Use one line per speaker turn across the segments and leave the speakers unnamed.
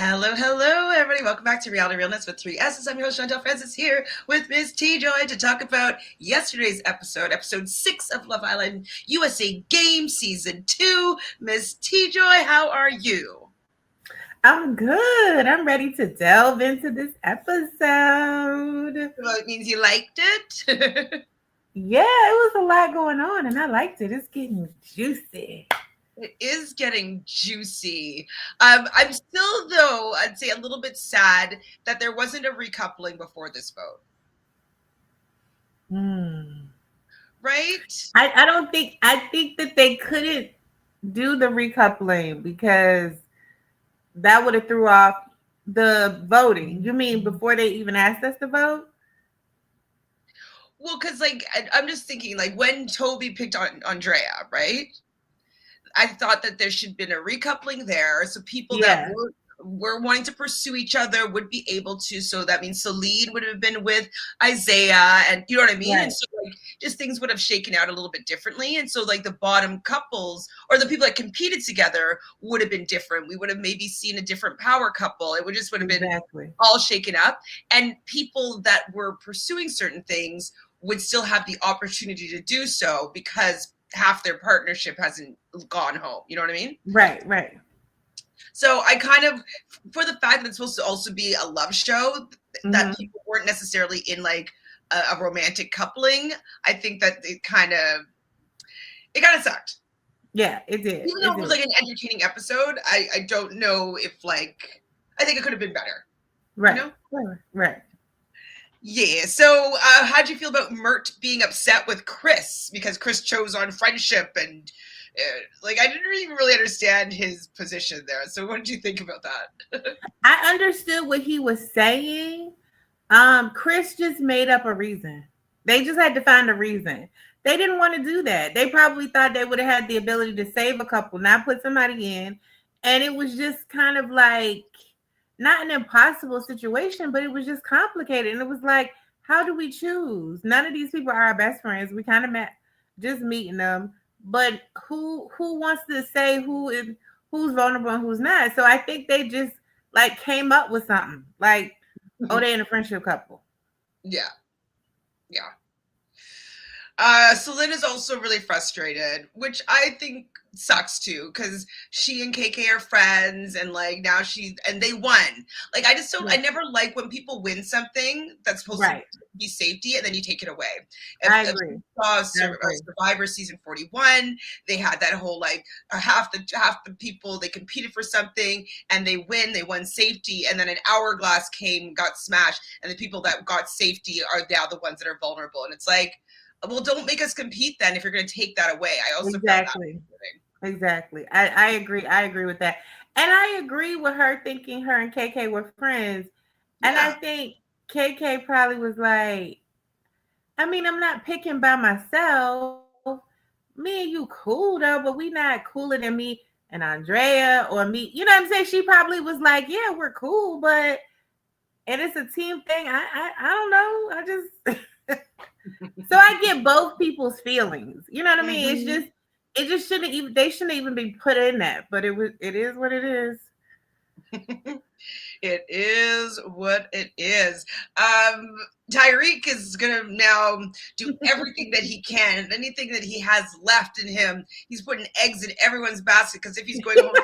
Hello, hello, everybody. Welcome back to Realness with three S's. I'm your host, Chantele Francis, here with Miss Tjoy to talk about yesterday's episode, episode 6 of Love Island USA Game Season 2. Miss Tjoy, how are you?
I'm good. I'm ready to delve into this episode.
Well, it means you liked it.
Yeah, it was a lot going on, and I liked it. It's getting juicy.
It is getting juicy. I'm still, though, I'd say a little bit sad that there wasn't a recoupling before this vote. Right?
I don't think I think that they couldn't do the recoupling because that would have threw off the voting. You mean before they even asked us to vote?
Well, because I'm just thinking, when Toby picked on Andrea, right? I thought that there should have been a recoupling there, so people that were wanting to pursue each other would be able to. So that means Celine would have been with Isaiah, and you know what I mean. Right. And so just things would have shaken out a little bit differently. And so the bottom couples or the people that competed together would have been different. We would have maybe seen a different power couple. It would have been all shaken up, and people that were pursuing certain things would still have the opportunity to do so because half their partnership hasn't gone home. You know what I mean?
Right.
So I kind of, for the fact that it's supposed to also be a love show, that people weren't necessarily in a romantic coupling, I think that it kind of sucked.
Yeah, it did.
Even though it was an entertaining episode, I don't know if I think it could have been better.
Right.
You know?
Right.
Yeah. So how'd you feel about Mert being upset with Chris because Chris chose on friendship and I didn't even really understand his position there. So what did you think about that?
I understood what he was saying. Chris just made up a reason. They just had to find a reason. They didn't want to do that. They probably thought they would have had the ability to save a couple, not put somebody in. And it was just kind of not an impossible situation, but it was just complicated. And it was how do we choose? None of these people are our best friends. We kind of met just meeting them. But who wants to say who's vulnerable and who's not? So I think they just came up with something they in a friendship couple.
Yeah. Celine is also really frustrated, which I think sucks too, because she and KK are friends, and now and they won. I just don't. I never like when people win something that's supposed to be safety, and then you take it away.
I agree.
Survivor season 41, they had that whole half the people they competed for something and they won safety, and then an hourglass got smashed, and the people that got safety are now the ones that are vulnerable, and it's well, don't make us compete then if you're going to take that away. I also
Exactly. I agree. I agree with that. And I agree with her thinking her and KK were friends. And I think KK probably was I'm not picking by myself. Me and you cool though, but we not cooler than me and Andrea or me. You know what I'm saying? She probably was yeah, we're cool, but and it's a team thing. I don't know. I just so I get both people's feelings. You know what I mean? It just shouldn't even. They shouldn't even be put in that. But it is what it is.
It is what it is. Tyreek is gonna now do everything that he can, and anything that he has left in him, he's putting eggs in everyone's basket. Because if he's going home,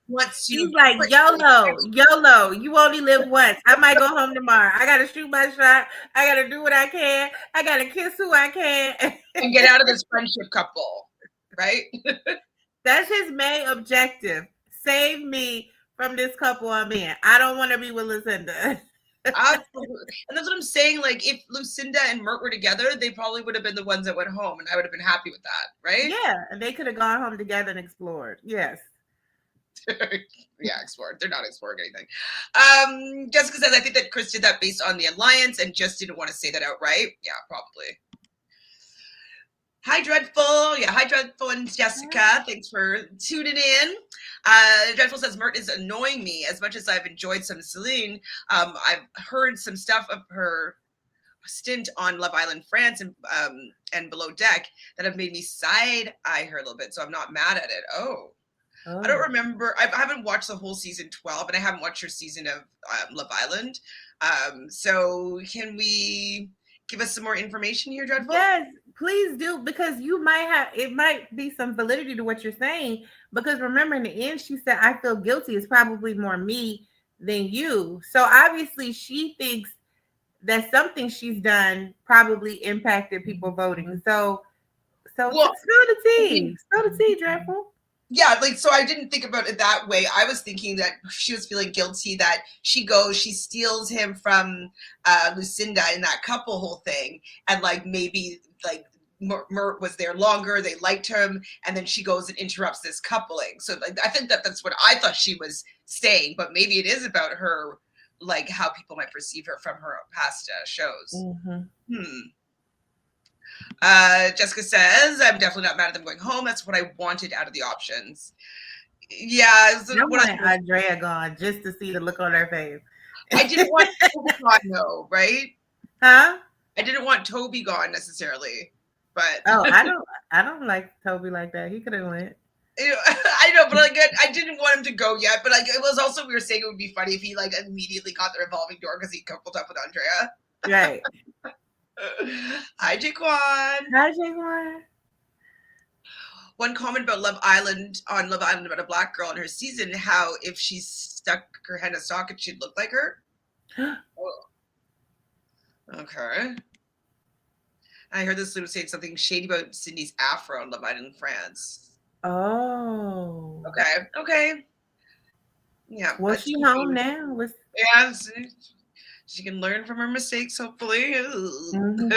he's YOLO. You only live once. I might go home tomorrow. I gotta shoot my shot. I gotta do what I can. I gotta kiss who I can
and get out of this friendship couple. Right?
That's his main objective. Save me from this couple I'm in. I don't want to be with Lucinda.
Absolutely. And that's what I'm saying. If Lucinda and Mert were together, they probably would have been the ones that went home, and I would have been happy with that, right?
Yeah, and they could have gone home together and explored. Yes.
Explored. They're not exploring anything. Jessica says, I think that Chris did that based on the alliance and just didn't want to say that outright. Yeah, probably. Hi, Dreadful. Yeah, hi, Dreadful and Jessica. Thanks for tuning in. Dreadful says, Mert is annoying me. As much as I've enjoyed some Celine, I've heard some stuff of her stint on Love Island France and Below Deck that have made me side eye her a little bit, so I'm not mad at it. Oh. I don't
Oh.
remember. I haven't watched the whole season 12, and I haven't watched her season of Love Island. So can we give us some more information here, Dreadful?
Yes, please do, because it might be some validity to what you're saying. Because remember, in the end, she said, I feel guilty. It's probably more me than you. So obviously, she thinks that something she's done probably impacted people voting. So spill
Well,
the
I
tea.
mean,
Spill the tea, Dreadful.
yeah, like, so I didn't think about it that way. I was thinking that she was feeling guilty that she steals him from Lucinda in that couple whole thing, and like maybe like Mert was there longer, they liked him, and then she goes and interrupts this coupling. So like, I think that's what I thought she was saying, but maybe it is about her, like how people might perceive her from her past shows.
Mm-hmm.
Jessica says, I'm definitely not mad at them going home. That's what I wanted out of the options. Yeah. So
I wanted Andrea gone just to see the look on her face.
I didn't want Toby gone, though, right?
Huh?
I didn't want Toby gone necessarily, but
I don't like Toby like that. He could have went.
I know, but like I didn't want him to go yet. But like it was also, we were saying it would be funny if he like immediately caught the revolving door because he coupled up with Andrea.
Right.
Hi, Jaquan.
Hi, Jaquan.
One comment about Love Island about a black girl in her season, how if she stuck her head in a socket, she'd look like her. Oh. Okay. I heard this little saying something shady about Sydney's afro in Love Island France.
Oh.
Okay. Yeah.
Well, she home now.
Yeah. She can learn from her mistakes, hopefully. Mm-hmm.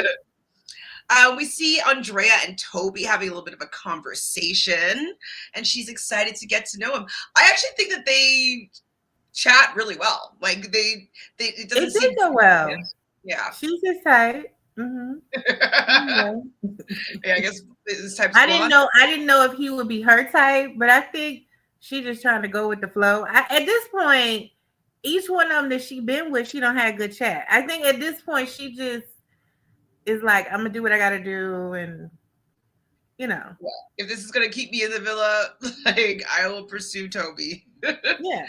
We see Andrea and Toby having a little bit of a conversation, and she's excited to get to know him. I actually think that they chat really well. Like it
did go well.
Yeah.
She's just tight. Mm-hmm.
Yeah, I guess this type.
I didn't know if he would be her type, but I think she's just trying to go with the flow. At this point, each one of them that she been with, she don't have good chat. I think at this point, she just is like, I'm gonna do what I gotta do, and
yeah. If this is gonna keep me in the villa, like I will pursue Toby.
Yeah.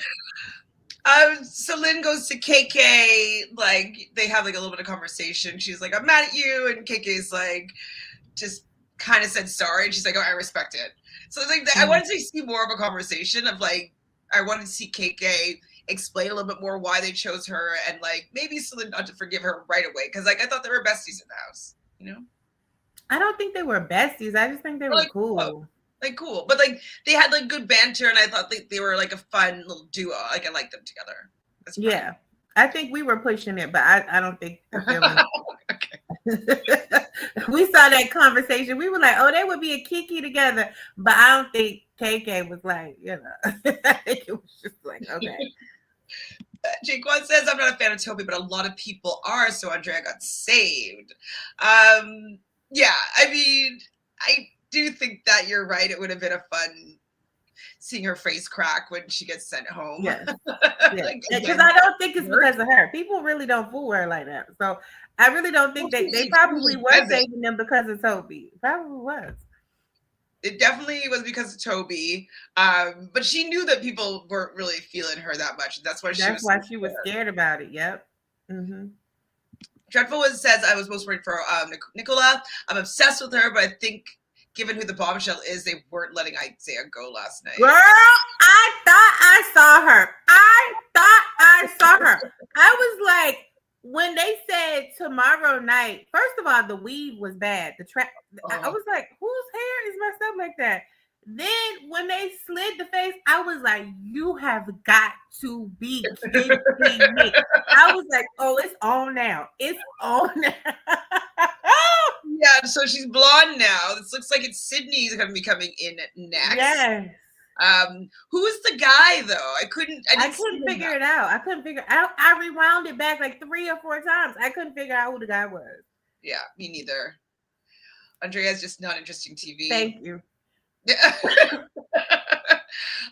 So Lynn goes to KK, like they have like a little bit of conversation. She's like, I'm mad at you, and KK's like, just kind of said sorry, and she's like, oh, I respect it. So like I wanted to see more of a conversation of like, I wanted to see KK explain a little bit more why they chose her, and like maybe Celine not to forgive her right away, because like I thought they were besties in the house, you know.
I don't think they were besties. I just think they were like, cool.
Like cool, but like they had like good banter, and I thought they were like a fun little duo. Like I liked them together.
Yeah, I think we were pushing it, but I don't think the feeling. We saw that conversation. We were like, oh, they would be a kiki together, but I don't think KK was like, you know. I think it was just like, okay.
Jaquan says, I'm not a fan of Toby, but a lot of people are, so Andrea got saved. Yeah, I mean, I do think that you're right. It would have been a fun seeing her face crack when she gets sent home.
Yes. Because I don't think it's because of her. People really don't fool her like that. So I really don't think they probably were saving them because of Toby. Probably was.
It definitely was because of Toby. But she knew that people weren't really feeling her that much. That's why
she was scared about it. Yep. Mm-hmm.
Dreadful says, I was most worried for Nicola. I'm obsessed with her, but I think given who the bombshell is, they weren't letting Isaiah go last night.
Girl, I thought I saw her. I was like, when they said tomorrow night, first of all, the weave was bad. I was like, whose hair is messed up like that? Then when they slid the face, I was like, you have got to be kidding me. I was like, oh, it's on now. It's on now.
Yeah, so she's blonde now. This looks like it's Sydney's going to be coming in next.
Yes.
Who's the guy though? I couldn't
figure it out. I rewound it back like 3 or 4 times. I couldn't figure out who the guy was.
Yeah, me neither. Andrea's just not interesting TV.
Thank you.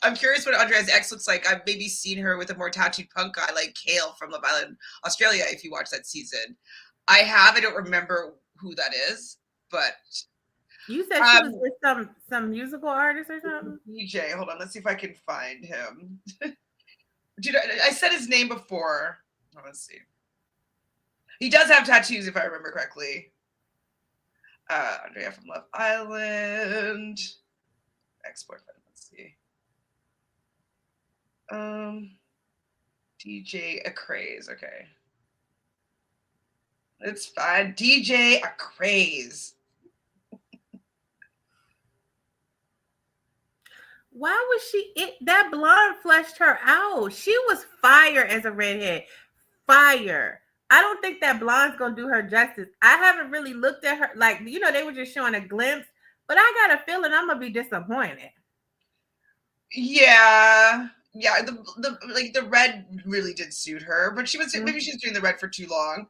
I'm curious what Andrea's ex looks like. I've maybe seen her with a more tattooed punk guy like Kale from Love Island Australia, if you watch that season. I don't remember who that is, but
You said she was with some musical artist or something?
DJ. Hold on. Let's see if I can find him. Dude, I said his name before. Let's see. He does have tattoos, if I remember correctly. Andrea from Love Island. Ex-boyfriend. Let's see. DJ Acraze. Okay. It's fine. DJ Acraze.
Why was that blonde fleshed her out? She was fire as a redhead. Fire. I don't think that blonde's gonna do her justice. I haven't really looked at her, like, you know, they were just showing a glimpse, but I got a feeling I'm gonna be disappointed.
Yeah. The red really did suit her, but maybe she's doing the red for too long.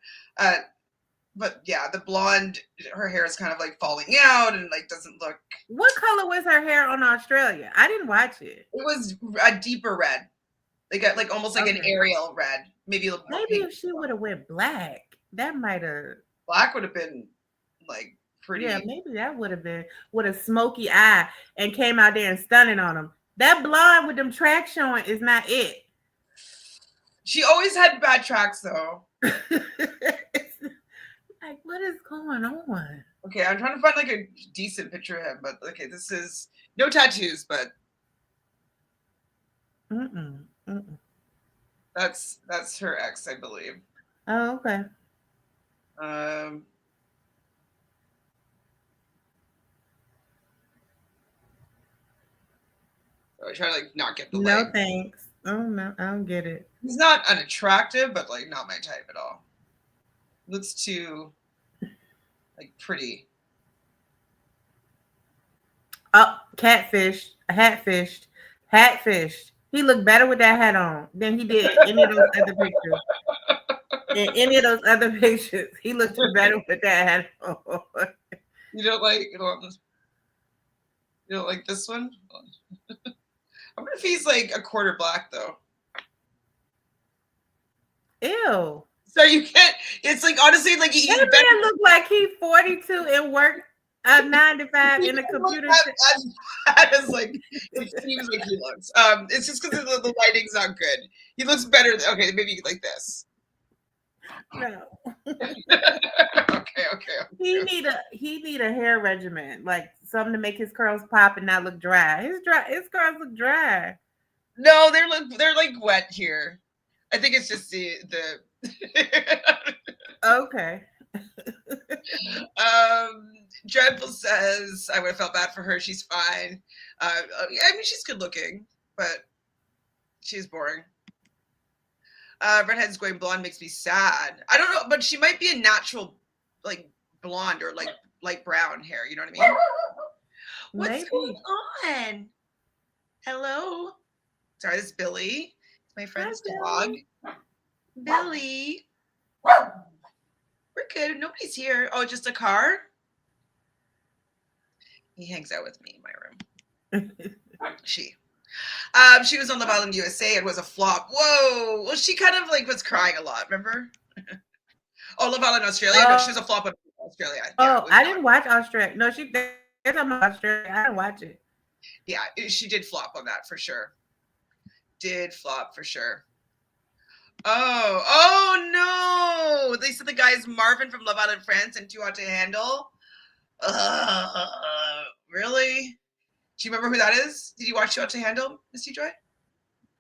But yeah, the blonde, her hair is kind of like falling out and like doesn't look.
What color was her hair on Australia? I didn't watch it.
It was a deeper red, like almost like an Ariel red, maybe a little more.
Maybe if she would have went black, that might have.
Black would have been like pretty.
Yeah, maybe that would have been with a smoky eye and came out there and stunning on them. That blonde with them tracks showing is not it.
She always had bad tracks though.
Like, what is going on?
Okay, I'm trying to find like a decent picture of him, but okay, this is no tattoos, but that's her ex, I believe.
Oh, okay.
I try to like not get the
no thanks. Oh no, I don't get it.
He's not unattractive, but like not my type at all. Looks too like pretty.
Oh, catfished, hatfished. He looked better with that hat on than he did any of those other pictures. In any of those other pictures, he looked better with that hat on.
You don't like this one? I wonder if he's like a quarter black though.
Ew.
So you can't. It's like honestly, like
he man look like he's 42 and work 9 to 5 in a computer.
As like it seems like he looks. It's just because the lighting's not good. He looks better. Okay, maybe like this.
No.
Okay.
He need a hair regimen, like something to make his curls pop and not look dry. His curls look dry.
No, they're like wet here. I think it's just the
Okay.
Dreadful says I would have felt bad for her. She's fine. I mean, she's good looking, but she's boring. Redhead's going blonde makes me sad. I don't know, but she might be a natural like blonde or like light brown hair. You know what I mean? What's going on? Hello. Sorry, this is Billy. It's my friend's dog. Billy. We're good. Nobody's here. Oh, just a car? He hangs out with me in my room. She was on Love Island USA. It was a flop. Whoa. Well, she kind of like was crying a lot, remember? Oh, Love Island Australia? No, she was a flop in Australia.
Oh, I didn't watch Australia. No, they're talking about Australia. I didn't watch it.
Yeah, she did flop on that for sure. Did flop for sure. Oh no! They said the guy is Marvin from Love Island France and Too Hot to Handle. Really? Do you remember who that is? Did you watch Too Hot to Handle, Miss Tjoy?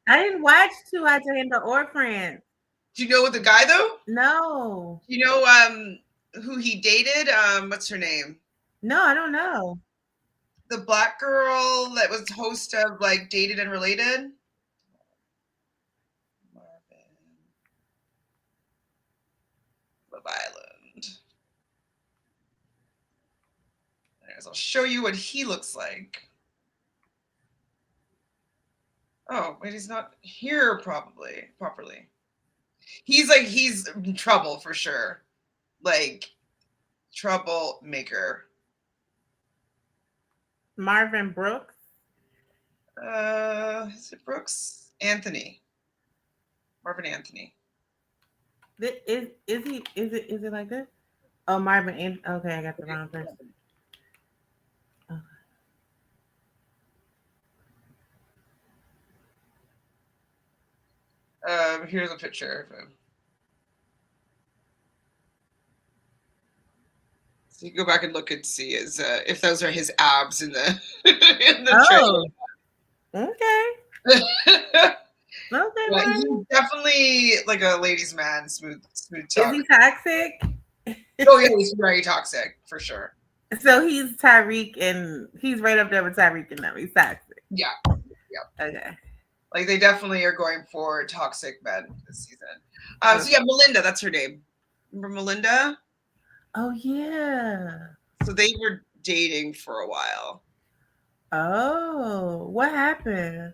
I didn't watch Too Hot to Handle or Friends.
Do you know the guy though?
No.
Do you know who he dated? What's her name?
No, I don't know.
The black girl that was host of like Dated and Related. Love Island. Anyways, I'll show you what he looks like. Oh, wait, he's not here properly. He's in trouble for sure. Like troublemaker.
Marvin Brooks?
Is it Brooks? Anthony. Marvin Anthony.
Is it like this? Oh, Marvin. Okay, I got the wrong person.
Here's a picture of him. So you go back and look and see if those are his abs in the in the
trailer. Okay.
Okay, yeah, he's definitely like a ladies' man, smooth talk.
Is he toxic?
Oh yeah, he's very toxic for sure.
So he's Tyreek, and he's right up there with Tyreek and them. He's toxic.
Yeah.
Okay.
Like they definitely are going for toxic men this season. So yeah, Melinda, that's her name. Remember Melinda?
Oh yeah.
So they were dating for a while.
Oh, what happened?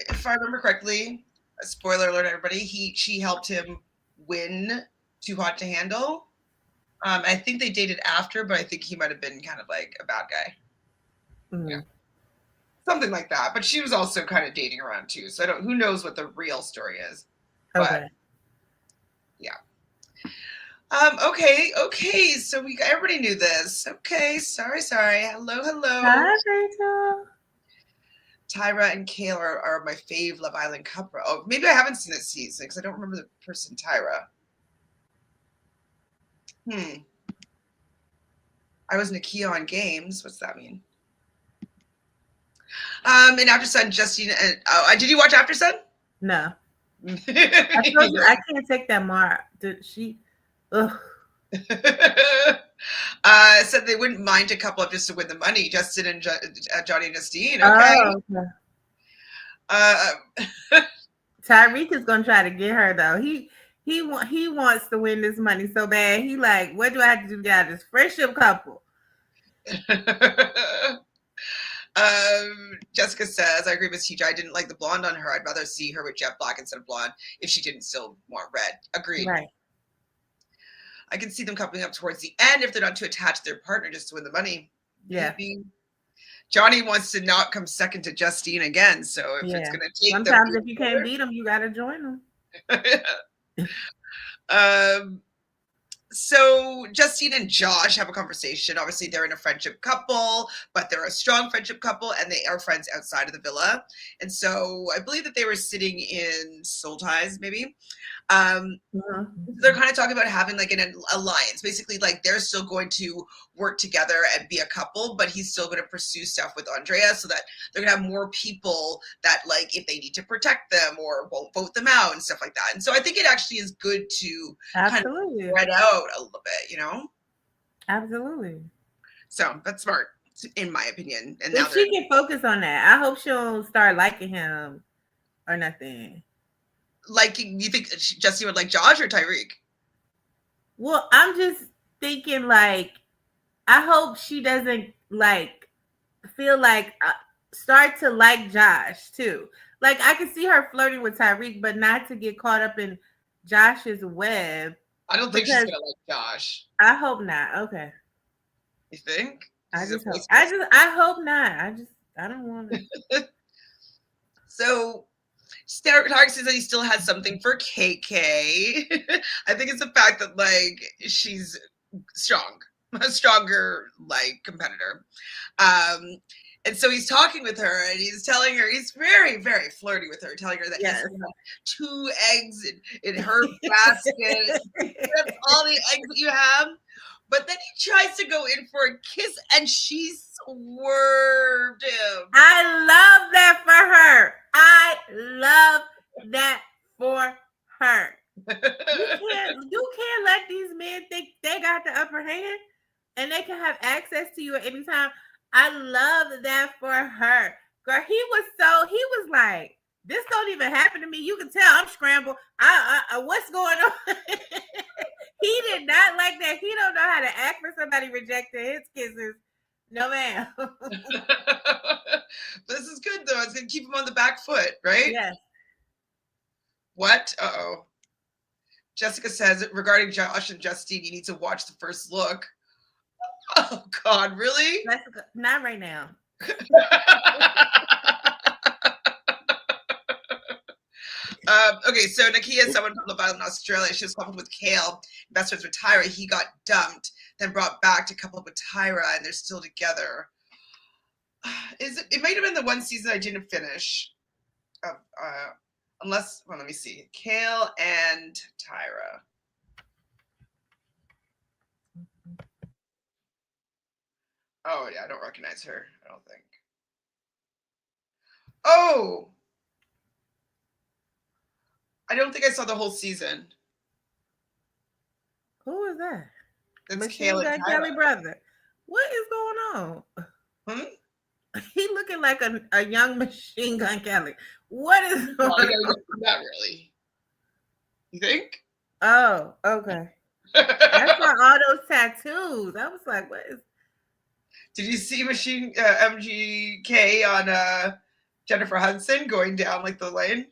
If I remember correctly, spoiler alert, everybody, she helped him win Too Hot to Handle. I think they dated after, but I think he might have been kind of like a bad guy. Yeah. Something like that. But she was also kind of dating around too. So who knows what the real story is.
Okay.
But yeah. Okay. So everybody knew this. Okay, sorry. Hello.
Hi, Rachel.
Tyra and Kale are my fave Love Island couple. Oh, maybe I haven't seen this season because I don't remember the person Tyra. I was Nakia on Games. What's that mean? And After Sun, Justine and did you watch After Sun?
No. I told you I can't take that mark. Did she? Ugh.
Said they wouldn't mind a couple up just to win the money. Justin and Johnny and Justine. Okay.
Tyreek is gonna try to get her though. He wants to win this money so bad. He like, what do I have to do to get out of this friendship couple?
Jessica says, I agree with Tjoy. I didn't like the blonde on her. I'd rather see her with jet black instead of blonde if she didn't still want red. Agreed.
Right.
I can see them coupling up towards the end if they're not too attached to their partner just to win the money.
Yeah.
Maybe. Johnny wants to not come second to Justine again. So if it's going to take
sometimes if you can't beat them, you got to join
them. So Justine and Josh have a conversation. Obviously, they're in a friendship couple, but they're a strong friendship couple, and they are friends outside of the villa. And so I believe that they were sitting in Soul Ties, maybe. They're kind of talking about having like an alliance. Basically, like they're still going to work together and be a couple, but he's still going to pursue stuff with Andrea so that they're going to have more people that, like, if they need to protect them or won't vote them out and stuff like that. And so I think it actually is good to kind of spread out a little bit, you know?
Absolutely.
So that's smart, in my opinion. And
if she can focus on that, I hope she'll start liking him or nothing.
Like, you think Justine would like Josh or Tyreek?
Well, I'm just thinking, like, I hope she doesn't, like, feel like, start to like Josh, too. Like, I can see her flirting with Tyreek, but not to get caught up in Josh's web.
I don't think she's going to like Josh.
I hope not. Okay.
You think?
I hope not. I don't want to.
So, Tarek says that he still has something for KK. I think it's the fact that, like, she's strong, a stronger, like, competitor. And so he's talking with her and he's telling her, he's very, very flirty with her, telling her that he's going to have 2 eggs in her basket. That's all the eggs that you have. But then he tries to go in for a kiss and she swerved him.
I love that for her. I love that for her. You can't let these men think they got the upper hand and they can have access to you at any time. I love that for her. Girl, he was like, this don't even happen to me. You can tell I'm scrambled. What's going on? He did not like that. He don't know how to act for somebody rejecting his kisses. No, ma'am.
This is good, though. It's going to keep him on the back foot, right?
Yes.
What? Uh-oh. Jessica says, regarding Josh and Justine, you need to watch the first look. Oh, God, really?
Not right now.
Okay, so Nakia is someone from Love Island, Australia. She was coupled with Kale, best friends with Tyra. He got dumped, then brought back to couple with Tyra, and they're still together. It might have been the one season I didn't finish. Unless, well, let me see. Kale and Tyra. Oh, yeah, I don't recognize her, I don't think. Oh! I don't think I saw the whole season.
Who is that?
It's
Machine
Kale and
Gun
Tyra.
Kelly brother. What is going on? He looking like a young Machine Gun Kelly. What is going on?
Not really. You think?
Oh, okay. I saw all those tattoos. I was like, what is?
Did you see Machine MGK on Jennifer Hudson going down like the lane?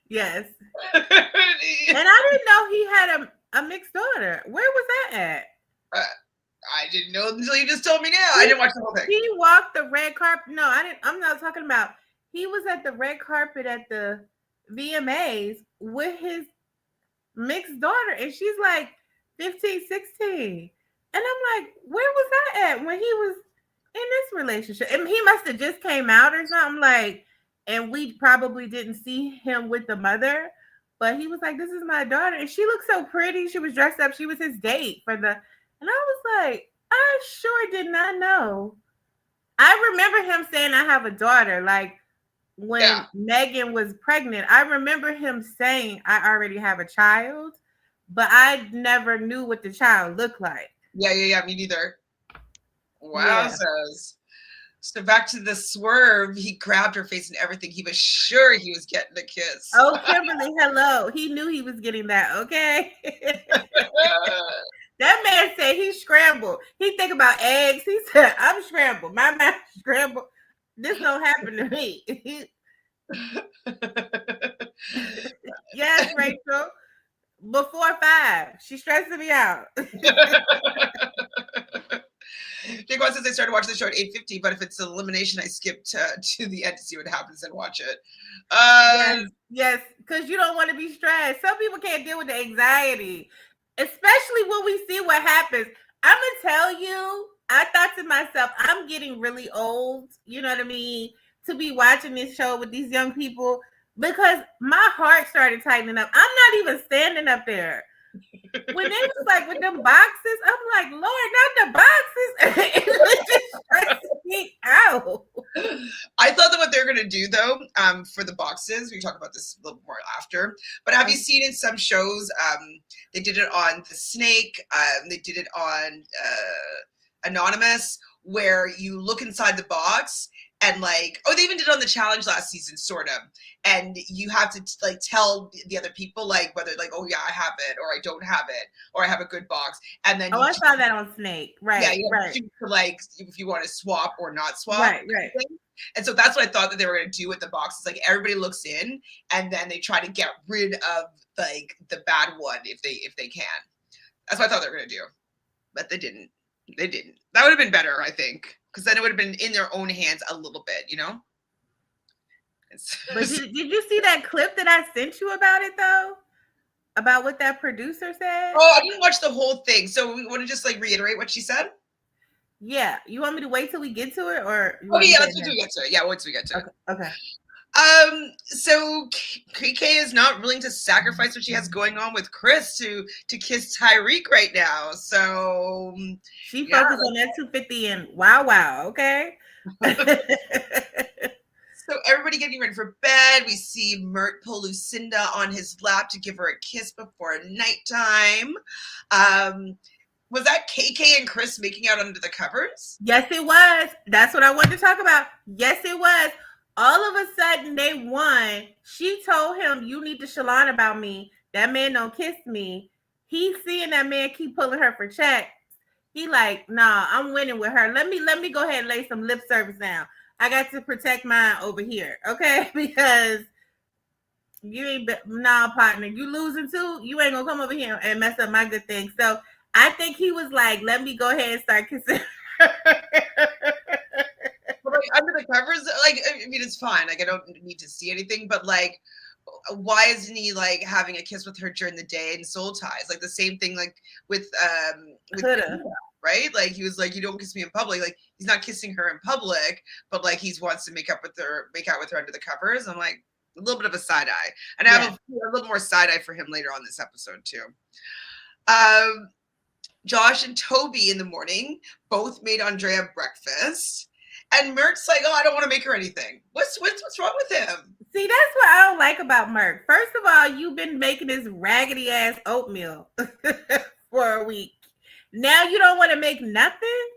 Yes. And I didn't know he had a mixed daughter. Where was that at?
I didn't know until you just told me now. I didn't watch the whole thing.
He walked the red carpet. No, I didn't. I'm not talking about. He was at the red carpet at the VMAs with his mixed daughter, and she's like 15, 16. And I'm like, where was that at when he was in this relationship? And he must have just came out or something, like, and we probably didn't see him with the mother. But he was like, this is my daughter. And she looked so pretty. She was dressed up. She was his date for the. And I was like, I sure did not know. I remember him saying, I have a daughter. Like when Megan was pregnant, I remember him saying, I already have a child, but I never knew what the child looked like.
Yeah, me neither. Wowzers. Yeah. So back to the swerve, he grabbed her face and everything. He was sure he was getting a kiss.
Oh, Kimberly, hello. He knew he was getting that, okay? That man said he scrambled. He think about eggs. He said, I'm scrambled. My mind scrambled. This don't happen to me. Yes, Rachel. Before 5. She's stressing me out.
Jake says I started watching the show at 8:50, but if it's an elimination, I skipped to the end to see what happens and watch it.
Yes, because you don't want to be stressed. Some people can't deal with the anxiety, especially when we see what happens. I'm going to tell you, I thought to myself, I'm getting really old, you know what I mean, to be watching this show with these young people because my heart started tightening up. I'm not even standing up there. When they was like with them boxes, I'm like, Lord, not the boxes. It was just stressing me out.
I thought that what they're going to do, though, for the boxes, we talk about this a little more after, but have you seen in some shows, they did it on The Snake, they did it on Anonymous, where you look inside the box and like, oh, they even did it on the challenge last season, sort of. And you have to like tell the other people like whether like, oh yeah, I have it, or I don't have it, or I have a good box. And then
I saw that on Snake, right?
Yeah,
right.
To like if you want to swap or not swap,
right.
And so that's what I thought that they were going to do with the boxes. Like everybody looks in, and then they try to get rid of like the bad one if they can. That's what I thought they were going to do, but they didn't. They didn't. That would have been better, I think, because then it would have been in their own hands a little bit, you know.
But did you see that clip that I sent you about it though? About what that producer said?
Oh, I didn't watch the whole thing. So we want to just like reiterate what she said?
Yeah. You want me to wait till we get to it, or?
Okay, yeah, let's get to it. Yeah, once we get to it.
Okay.
So KK is not willing to sacrifice what she has going on with Chris to kiss Tyreek right now. So
she focused on that 250 and wow, okay.
So everybody getting ready for bed. We see Mert pull Lucinda on his lap to give her a kiss before nighttime. Was that KK and Chris making out under the covers?
Yes, it was. That's what I wanted to talk about. Yes, it was. All of a sudden, they won. She told him, you need to shalon about me. That man don't kiss me. He's seeing that man keep pulling her for checks. He like, nah, I'm winning with her. Let me go ahead and lay some lip service down. I got to protect mine over here, okay? Because you ain't, partner, you losing too. You ain't gonna come over here and mess up my good thing. So I think he was like, let me go ahead and start kissing her.
But like under the covers, like, I mean, it's fine. Like, I don't need to see anything, but like, why isn't he like having a kiss with her during the day in Soul Ties? Like the same thing, like with right? Like he was like, you don't kiss me in public. Like he's not kissing her in public, but like he wants to make out with her under the covers. I'm like, A little bit of a side eye. And I have a little more side eye for him later on this episode too. Josh and Toby in the morning both made Andrea breakfast. And Merck's like, oh, I don't want to make her anything. What's wrong with him?
See, that's what I don't like about Merck. First of all, you've been making this raggedy ass oatmeal for a week. Now you don't want to make nothing?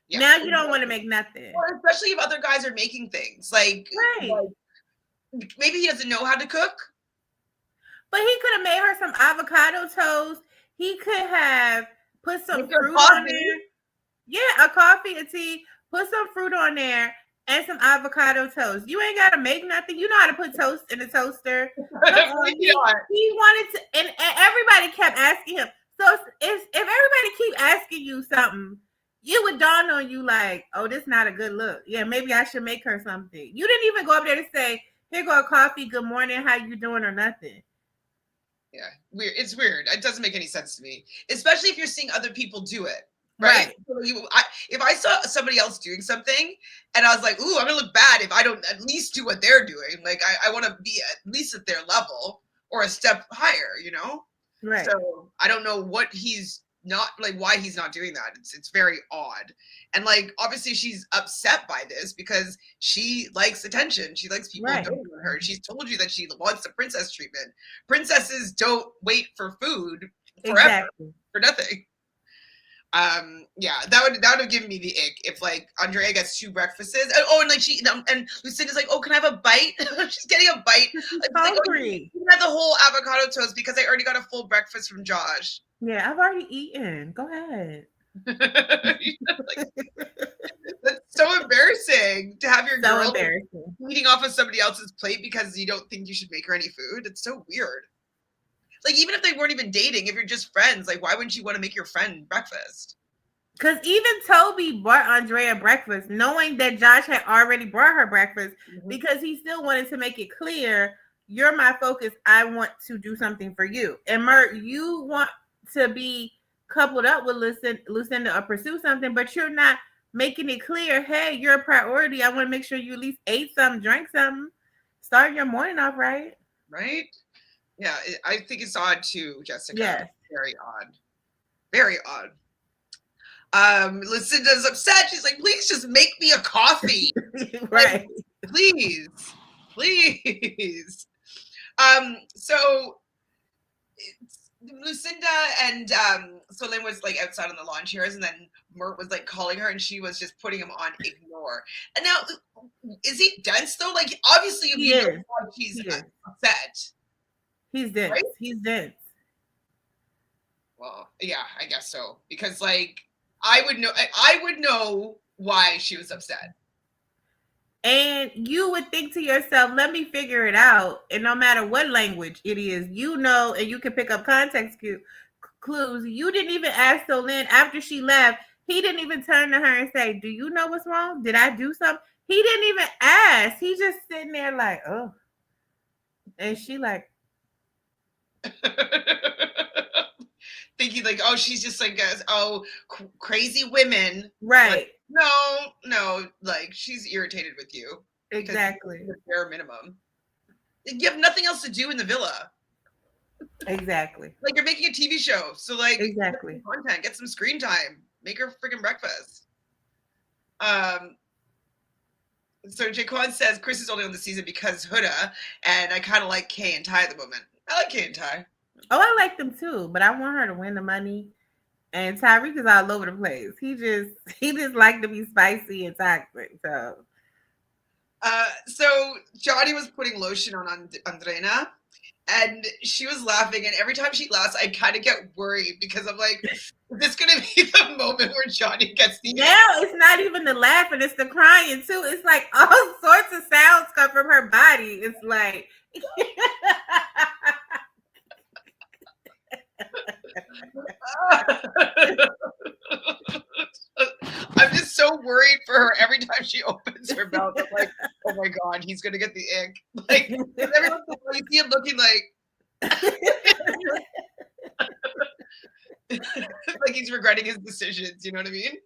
Yeah. Now you don't want to make nothing.
Or especially if other guys are making things. Like, maybe he doesn't know how to cook.
But he could have made her some avocado toast. He could have put some fruit on there. Yeah, a coffee, a tea. Put some fruit on there and some avocado toast. You ain't got to make nothing. You know how to put toast in the toaster. He wanted to, and everybody kept asking him. So if everybody keep asking you something, you would dawn on you like, oh, this is not a good look. Yeah, maybe I should make her something. You didn't even go up there to say, here go a coffee, good morning, how you doing, or nothing.
Yeah, weird. It's weird. It doesn't make any sense to me, especially if you're seeing other people do it. Right. If I saw somebody else doing something and I was like, ooh, I'm gonna look bad if I don't at least do what they're doing. Like I want to be at least at their level or a step higher, you know?
Right.
So I don't know what he's not like, why he's not doing that. It's very odd. And like, obviously she's upset by this because she likes attention. She likes people adoring her. She's told you that she wants the princess treatment. Princesses don't wait for food forever for nothing. Yeah, that would have given me the ick if like Andrea gets 2 breakfasts. Oh, and like and Lucinda's like, oh, can I have a bite? She's getting a bite. Like, oh, you can have the whole avocado toast because I already got a full breakfast from Josh.
Yeah, I've already eaten. Go ahead.
That's so embarrassing to have your girl eating off of somebody else's plate because you don't think you should make her any food. It's so weird. Like, even if they weren't even dating, if you're just friends, like, why wouldn't you want to make your friend breakfast?
Because even Toby bought Andrea breakfast, knowing that Josh had already brought her breakfast, because he still wanted to make it clear, you're my focus. I want to do something for you. And Mert, you want to be coupled up with Lucinda or pursue something, but you're not making it clear, hey, you're a priority. I want to make sure you at least ate something, drank something, start your morning off right.
Right? Yeah, I think it's odd too, Jessica.
Yeah.
Very odd. Very odd. Lucinda's upset. She's like, please just make me a coffee.
Right.
Like, please. So Lucinda and Solène was like outside on the lawn chairs, and then Mert was like calling her, and she was just putting him on ignore. And now, is he dense though? Like, obviously, if you know he's upset.
He's dense. Right? He's dense.
Well, yeah, I guess so. Because like I would know why she was upset.
And you would think to yourself, let me figure it out. And no matter what language it is, you know, and you can pick up context clues. You didn't even ask Solène after she left. He didn't even turn to her and say, do you know what's wrong? Did I do something? He didn't even ask. He just sitting there like, oh. And she like,
thinking like, oh, she's just like, crazy women.
Right.
Like, no, like she's irritated with you.
Exactly.
The bare minimum. You have nothing else to do in the villa.
Exactly.
Like, you're making a TV show. So like,
exactly.
Content, get some screen time. Make her freaking breakfast. So Jaquan says Chris is only on the season because Huda, and I kind of like Kay and Ty at the moment. I like Kay and Ty.
Oh, I like them too, but I want her to win the money. And Tyreek is all over the place. He just like to be spicy and toxic.
So Johnny was putting lotion on Andrea, and she was laughing. And every time she laughs, I kind of get worried because I'm like, is this going to be the moment where Johnny gets the?
Now it's not even the laughing; it's the crying too. It's like all sorts of sounds come from her body. It's like.
I'm just so worried for her every time she opens her mouth. I'm like, oh my god, he's gonna get the ick. Like, every once in a while you see him looking like like he's regretting his decisions. You know what I mean?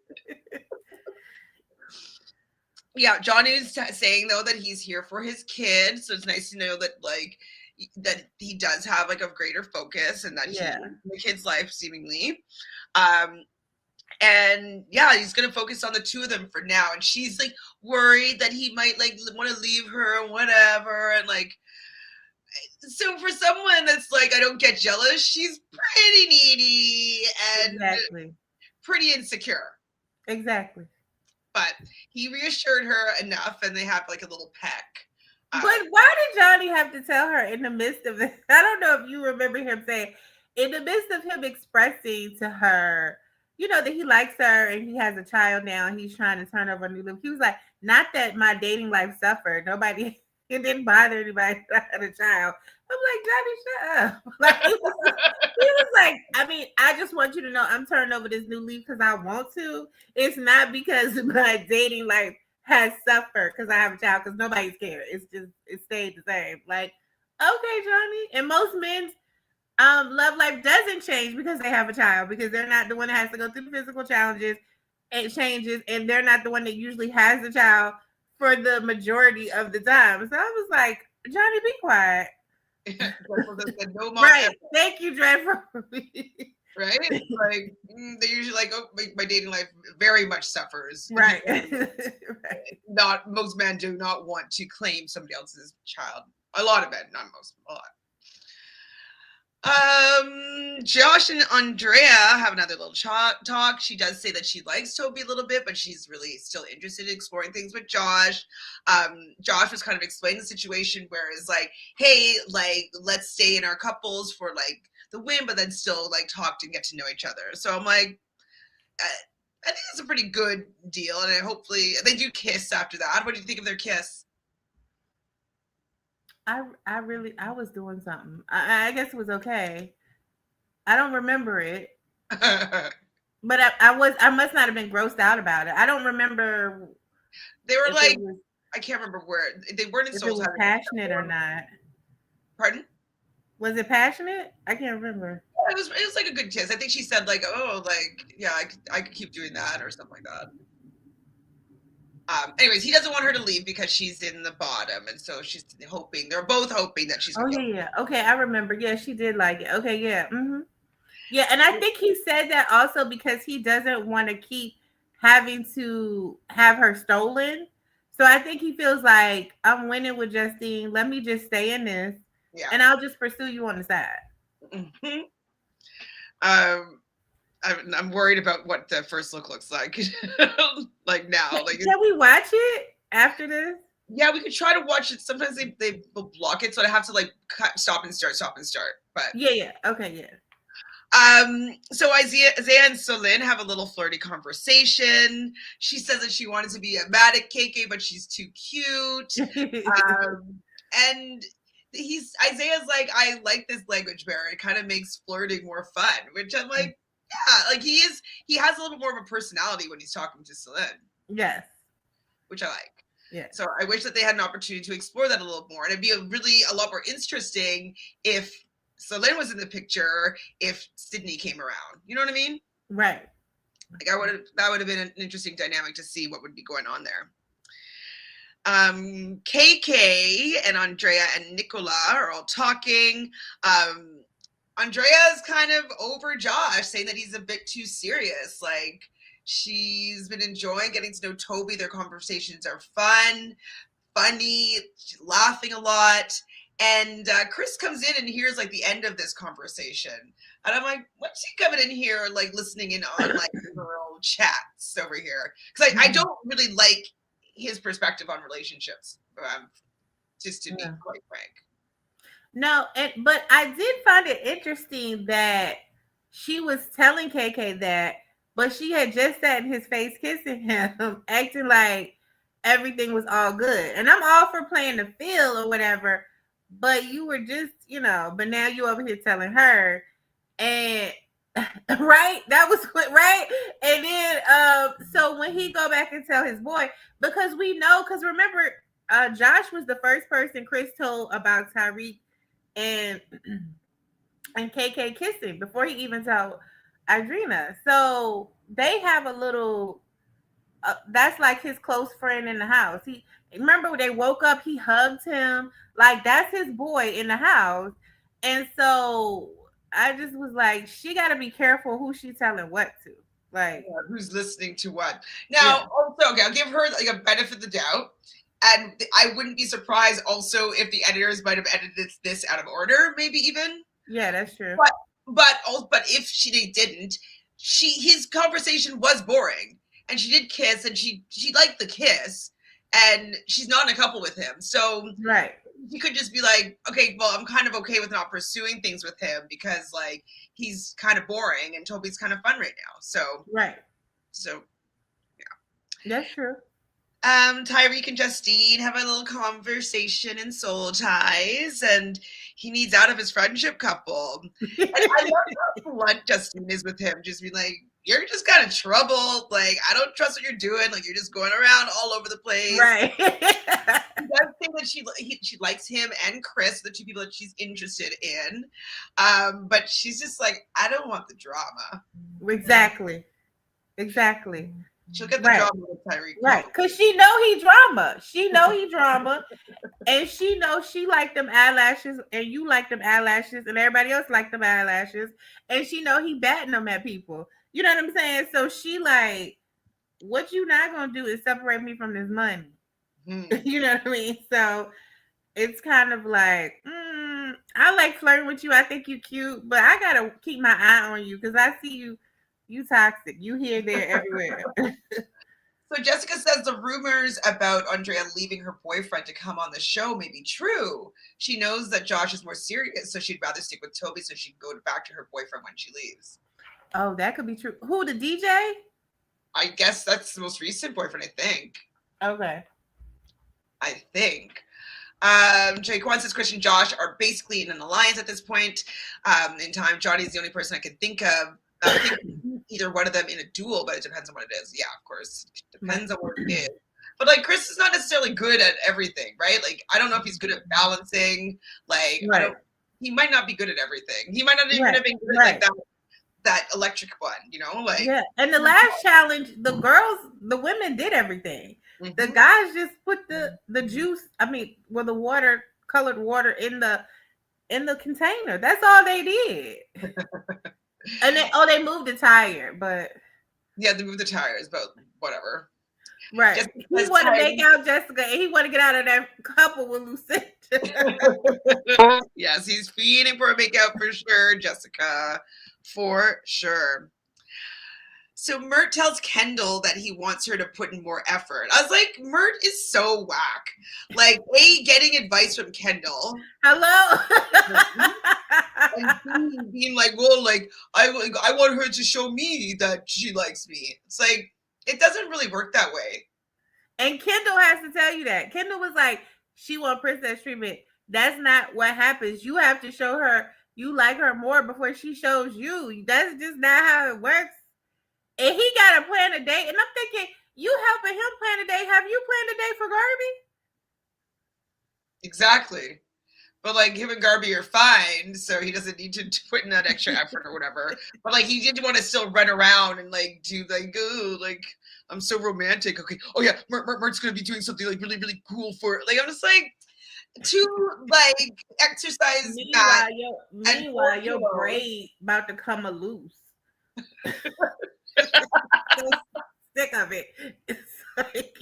Yeah, Johnny's saying though that he's here for his kid, so it's nice to know that like that he does have like a greater focus and that he in the kid's life seemingly. And yeah, he's gonna focus on the two of them for now. And she's like worried that he might like want to leave her or whatever. And like, so for someone that's like, I don't get jealous, she's pretty needy and pretty insecure.
Exactly.
But he reassured her enough, and they have like a little peck.
But why did Johnny have to tell her in the midst of it? I don't know if you remember him saying, in the midst of him expressing to her, you know, that he likes her and he has a child now and he's trying to turn over a new leaf. He was like, not that my dating life suffered. Nobody, it didn't bother anybody that had a child. I'm like, Johnny, shut up. Like, he was like, I mean, I just want you to know I'm turning over this new leaf because I want to. It's not because my dating life has suffered because I have a child, because nobody's cared. It's just, it stayed the same. Like, okay, Johnny. And most men's love life doesn't change because they have a child, because they're not the one that has to go through the physical challenges and changes, and they're not the one that usually has the child for the majority of the time. So I was like, Johnny, be quiet.
No
right. Ever. Thank you, Dre, for
right? Like they usually like, oh, my dating life very much suffers.
Right.
Right. Not most men do not want to claim somebody else's child. A lot of men, not most, a lot. Josh and Andrea have another little talk. She does say that she likes Toby a little bit, but she's really still interested in exploring things with Josh. Josh was kind of explaining the situation where it's like, hey, like, let's stay in our couples for like the win, but then still like talk and get to know each other. So I'm like, I think it's a pretty good deal, and hopefully they do kiss after that. What do you think of their kiss?
I was doing something. I guess it was okay. I don't remember it. But I must not have been grossed out about it. I don't remember.
They were like, I can't remember where they weren't in.
If it was passionate or not.
Pardon?
Was it passionate? I can't remember.
It was like a good kiss. I think she said like, oh, like, yeah, I could keep doing that or something like that. Anyways, he doesn't want her to leave because she's in the bottom, and so she's hoping. They're both hoping that she's.
Oh yeah. Okay, I remember. Yeah, she did like it. Okay, yeah. Mm-hmm. Yeah, and I think he said that also because he doesn't want to keep having to have her stolen. So I think he feels like, I'm winning with Justine. Let me just stay in this, and I'll just pursue you on the side.
Mm-hmm. I'm worried about what the first look looks like. Like now, like,
can we watch it after this?
Yeah, we could try to watch it. Sometimes they will block it, so I have to like stop and start. But
yeah, okay, yeah.
So Isaiah and Celine have a little flirty conversation. She says that she wanted to be a Madix KK, but she's too cute. And Isaiah's like, I like this language barrier. It kind of makes flirting more fun, which I'm like, yeah, like he has a little more of a personality when he's talking to Celine.
Yes.
Which I like.
Yeah.
So I wish that they had an opportunity to explore that a little more. And it'd be a lot more interesting if Celine was in the picture, if Sydney came around. You know what I mean?
Right.
Like that would have been an interesting dynamic to see what would be going on there. KK and Andrea and Nicola are all talking. Andrea's kind of over Josh, saying that he's a bit too serious. Like, she's been enjoying getting to know Toby. Their conversations are fun, funny, laughing a lot. And Chris comes in and hears like the end of this conversation. And I'm like, what's he coming in here, like listening in on like girl chats over here? Because I don't really like his perspective on relationships, just to be quite frank.
No, but I did find it interesting that she was telling KK that, but she had just sat in his face kissing him, acting like everything was all good. And I'm all for playing the field or whatever, but you were just, but now you over here telling her, and right, that was right. And then so when he go back and tell his boy, because remember, Josh was the first person Chris told about Tyreek and KK kissing before he even told Adrina. So they have a little that's like his close friend in the house. He remember when they woke up, he hugged him. Like that's his boy in the house. And so I just was like, she got to be careful who she's telling what to. Like
who's listening to what. Now, also, okay, I'll give her like a benefit of the doubt. And I wouldn't be surprised also if the editors might have edited this out of order, maybe even.
Yeah, that's true.
But if they didn't, his conversation was boring. And she did kiss, and she liked the kiss, and she's not in a couple with him. So
right,
you could just be like, okay, well, I'm kind of okay with not pursuing things with him because like he's kind of boring and Toby's kind of fun right now. So
right,
so
yeah, that's true.
Tyreek and Justine have a little conversation in Soul Ties, and he needs out of his friendship couple. And I love how blunt Justine is with him, just be like, you're just kind of trouble. Like, I don't trust what you're doing. Like, you're just going around all over the place.
Right.
She does say that she likes him and Chris, the two people that she's interested in. But she's just like, I don't want the drama.
Exactly.
She'll get the drama with Tyreek.
Right. Because she know he drama. And she knows she like them eyelashes, and you like them eyelashes, and everybody else like them eyelashes. And she know he batting them at people. You know what I'm saying? So she like, what you not gonna do is separate me from this money. You know what I mean? So it's kind of like, I like flirting with you. I think you cute, but I gotta keep my eye on you because I see you toxic. You here, there, everywhere.
So Jessica says the rumors about Andrea leaving her boyfriend to come on the show may be true. She knows that Josh is more serious, so she'd rather stick with Toby so she can go back to her boyfriend when she leaves.
Oh, that could be true. Who, the DJ?
I guess that's the most recent boyfriend, I think.
Okay.
I think. Jaquan says Chris and Josh are basically in an alliance at this point in time. Johnny's the only person I can think of. I think either one of them in a duel, but it depends on what it is. Yeah, of course. It depends on what it is. But like Chris is not necessarily good at everything, right? Like I don't know if he's good at balancing. Like he might not be good at everything. He might not even have been good at like that electric one, you know? Like
and the last challenge, the women did everything. Mm-hmm. The guys just put the juice, the water, colored water in the container. That's all they did. And they moved the tire, but
yeah, they moved the tires, but whatever.
Right. He want to make out Jessica, and he want to get out of that couple with Lucinda.
Yes, he's feeding for a makeout for sure, Jessica, for sure. So Mert tells Kendall that he wants her to put in more effort. I was like, Mert is so whack. Like, getting advice from Kendall.
Hello.
And being like, well, like, I want her to show me that she likes me. It's like, it doesn't really work that way.
And Kendall has to tell you that. Kendall was like, she want princess treatment. That's not what happens. You have to show her you like her more before she shows you. That's just not how it works. And he got to plan a date. And I'm thinking, you helping him plan a date. Have you planned a date for Garby?
Exactly. But like him and Garby are fine, so he doesn't need to put in that extra effort or whatever. But like he didn't want to still run around and like do like, oh, like I'm so romantic. Okay, oh yeah, Mert's gonna be doing something like really, really cool for like I'm just like to like exercise.
Meanwhile, your braid about to come loose. So sick of it. It's like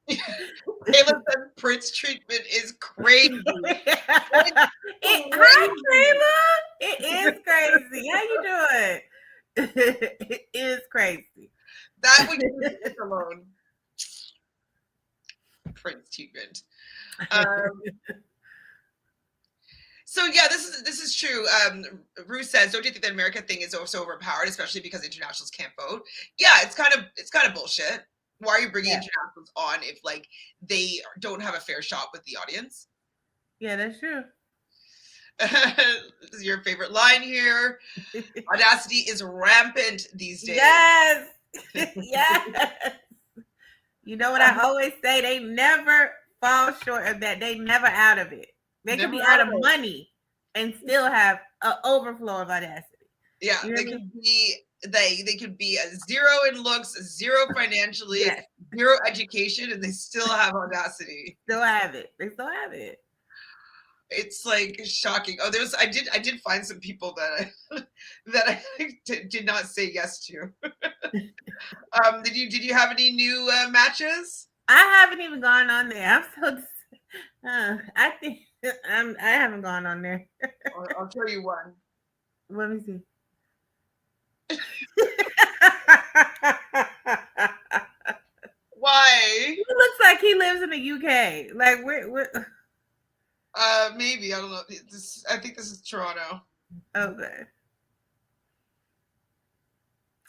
Kayla said Prince treatment is crazy.
Hi, Kayla. It is crazy. How you doing? It is crazy.
That would be alone. Prince treatment. So yeah, this is true. Ruth says, "Don't you think the America thing is also overpowered, especially because internationals can't vote?" Yeah, it's kind of bullshit. Why are you bringing internationals on if like they don't have a fair shot with the audience?
Yeah, that's true.
This is your favorite line here. Audacity is rampant these days.
Yes. Yes. You know what I always say? They never fall short of that. They never out of it. They could be out of money and still have an overflow of audacity.
Yeah, they could be they could be a 0 in looks, a 0 financially,
Yes.
0 education, and they still have audacity.
Still have it. They still have it.
It's like shocking. Oh, I did find some people that I did not say yes to. Did you have any new matches?
I haven't even gone on there. I'm so. I think I haven't gone on there.
I'll tell you one.
Let me see.
Why?
He looks like he lives in the UK. Like where?
Maybe I don't know. I think this is Toronto.
Okay.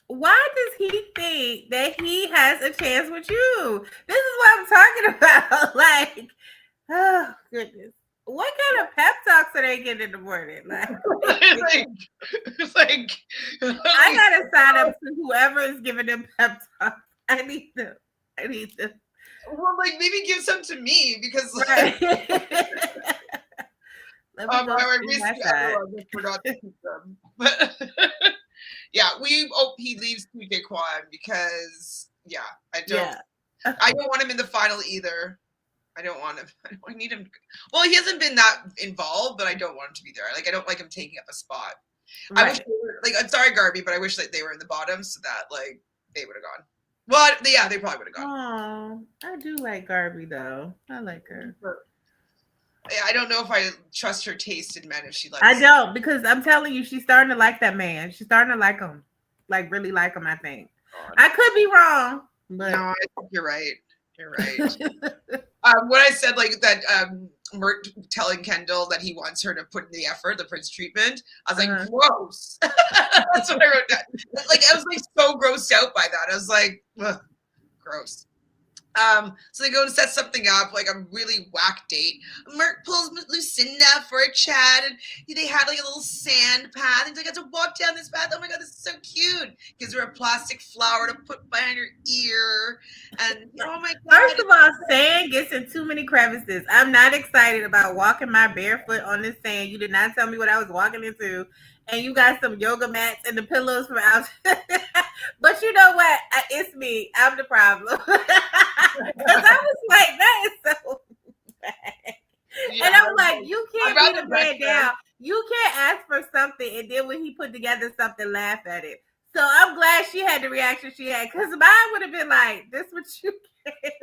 Why does he think that he has a chance with you? This is what I'm talking about. Like, oh goodness. What kind of pep talks are they getting in the morning? Like, I gotta sign up to whoever is giving them pep talks. I need them.
Well, like maybe give some to me because right. I recently forgot to keep them. But yeah, we hope he leaves TJ Kwan because I don't want him in the final either. I don't want him. I need him. Well, he hasn't been that involved, but I don't want him to be there. Like I don't like him taking up a spot. Right. I wish I'm sorry, Garby, but I wish that they were in the bottom so that like they would have gone. Well, yeah, they probably would have gone.
Oh, I do like Garby though. I like her.
I don't know if I trust her taste in men if she likes.
I don't because I'm telling you, she's starting to like that man. She's starting to like him, like really like him. I think. God. I could be wrong, but
no, I think you're right. You're right. When I said like that, Mert telling Kendall that he wants her to put in the effort, the Prince treatment, I was like, gross. That's what I wrote down. Like I was like so grossed out by that. I was like, ugh, gross. So they go to set something up, like a really whack date. Mert pulls Lucinda for a chat, and they had like a little sand path, and they got to walk down this path. Oh my god, this is so cute. Gives her a plastic flower to put behind her ear, and oh my god.
First of all, sand gets in too many crevices. I'm not excited about walking my barefoot on this sand. You did not tell me what I was walking into. And you got some yoga mats and the pillows from outside. But you know what? It's me. I'm the problem. Because I was like, that is so bad. Yeah, and I'm like, you can't be the man down. You can't ask for something and then when he put together something, laugh at it. So I'm glad she had the reaction she had. Because mine would have been like, this what you get.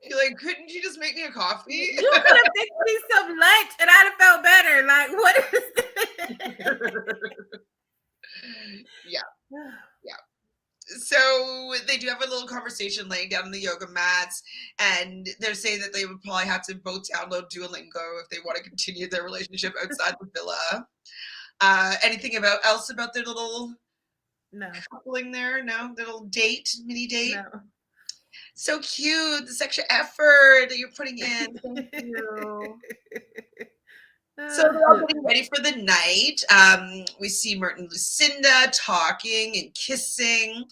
You're like, couldn't you just make me a coffee?
You could have fixed me some lunch and I'd have felt better. Like, what is this?
Yeah. So they do have a little conversation laying down on the yoga mats, and they're saying that they would probably have to both download Duolingo if they want to continue their relationship outside the villa. Anything else about their little coupling there? No? Their little mini date? No. So cute, this extra effort that you're putting in. Thank you. So they're all getting ready for the night. We see Mert and Lucinda talking and kissing.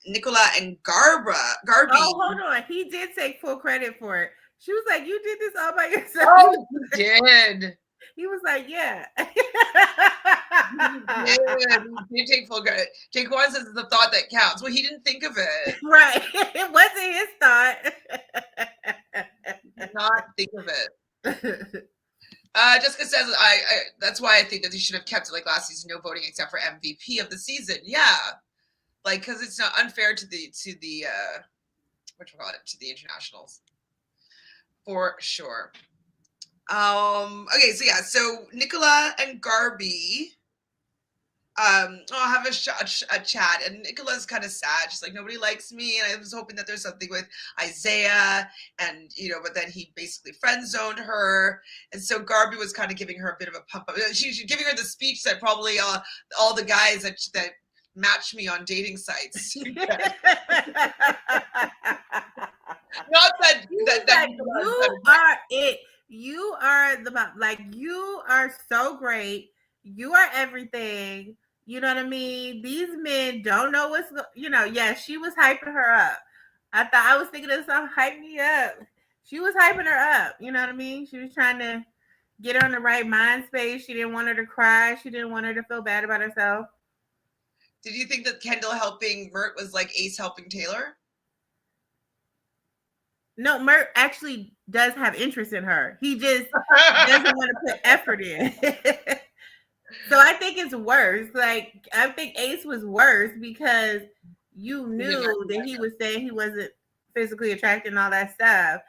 Nicola and Garby.
Oh, hold on. He did take full credit for it. She was like, you did this all by yourself.
Oh, he did.
He was like, yeah.
He did take full credit. Jake Juan says it's the thought that counts. Well, he didn't think of it.
Right. It wasn't his thought.
Did not think of it. Jessica says, that's why I think that they should have kept it like last season, no voting except for MVP of the season. Yeah. Like, because it's not unfair to the to the internationals. For sure. Okay, so Nicola and Garby have a chat, and Nicola's kind of sad. She's like, nobody likes me, and I was hoping that there's something with Isaiah, and but then he basically friend zoned her, and so Garby was kind of giving her a bit of a pump up. She's giving her the speech that probably all the guys that match me on dating sites. Not that
you are it. You are you are so great. You are everything. You know what I mean? These men don't know yes, she was hyping her up. I was thinking of something, hype me up. She was hyping her up. You know what I mean? She was trying to get her in the right mind space. She didn't want her to cry. She didn't want her to feel bad about herself.
Did you think that Kendall helping Mert was like Ace helping Taylor?
No, Mert actually does have interest in her. He just doesn't want to put effort in. So I think it's worse. Like, I think Ace was worse because you knew that he was saying he wasn't physically attracted and all that stuff.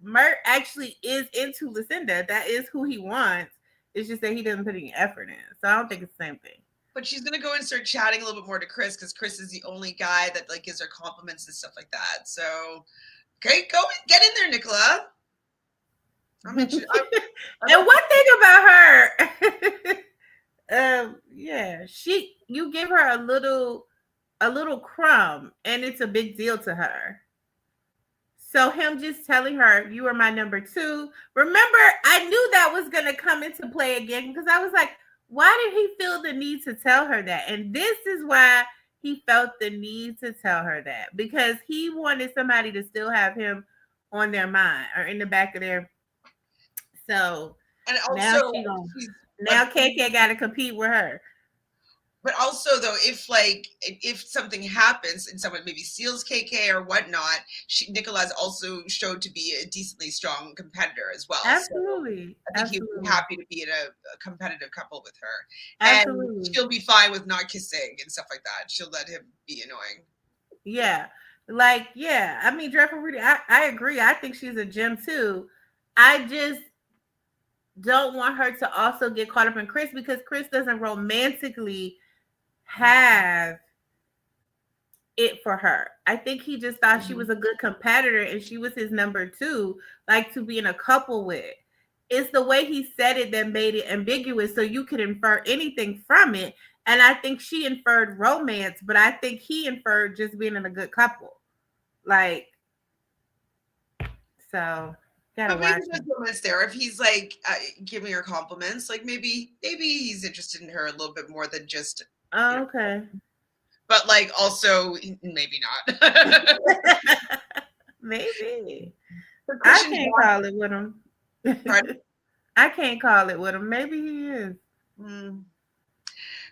Mert actually is into Lucinda. That is who he wants. It's just that he doesn't put any effort in. So I don't think it's the same thing.
But she's gonna go and start chatting a little bit more to Chris because Chris is the only guy that like gives her compliments and stuff like that. So, okay, go get in there, Nicola.
And one thing about her, yeah, you give her a little crumb, and it's a big deal to her. So him just telling her, you are my number 2. Remember, I knew that was going to come into play again because I was like, why did he feel the need to tell her that? And this is why he felt the need to tell her that, because he wanted somebody to still have him on their mind or in the back of their. So
and also
now KK got to compete with her.
But also, though, if something happens and someone maybe steals KK or whatnot, Nicola's also showed to be a decently strong competitor as well.
Absolutely.
So I think he'd be happy to be in a competitive couple with her.
Absolutely.
And she'll be fine with not kissing and stuff like that. She'll let him be annoying.
Yeah. Like, yeah. I mean, Dreadful Rudy, I agree. I think she's a gem too. I just don't want her to also get caught up in Chris because Chris doesn't romantically have it for her. I think he just thought she was a good competitor and she was his number 2, like to be in a couple with. It's the way he said it that made it ambiguous so you could infer anything from it. And I think she inferred romance, but I think he inferred just being in a good couple. Like, so
but maybe there's romance there. If he's like giving her compliments, like maybe he's interested in her a little bit more than just.
Oh, okay.
But like also maybe not.
Maybe. I can't call it with him. I can't call it with him. Maybe he is.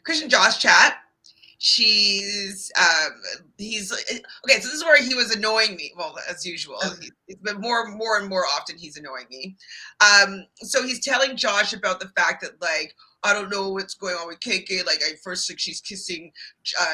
Christian Josh chat. He's okay. So this is where he was annoying me. Well, as usual, but more and more often he's annoying me. So he's telling Josh about the fact that like I don't know what's going on with KK. Like I first think she's kissing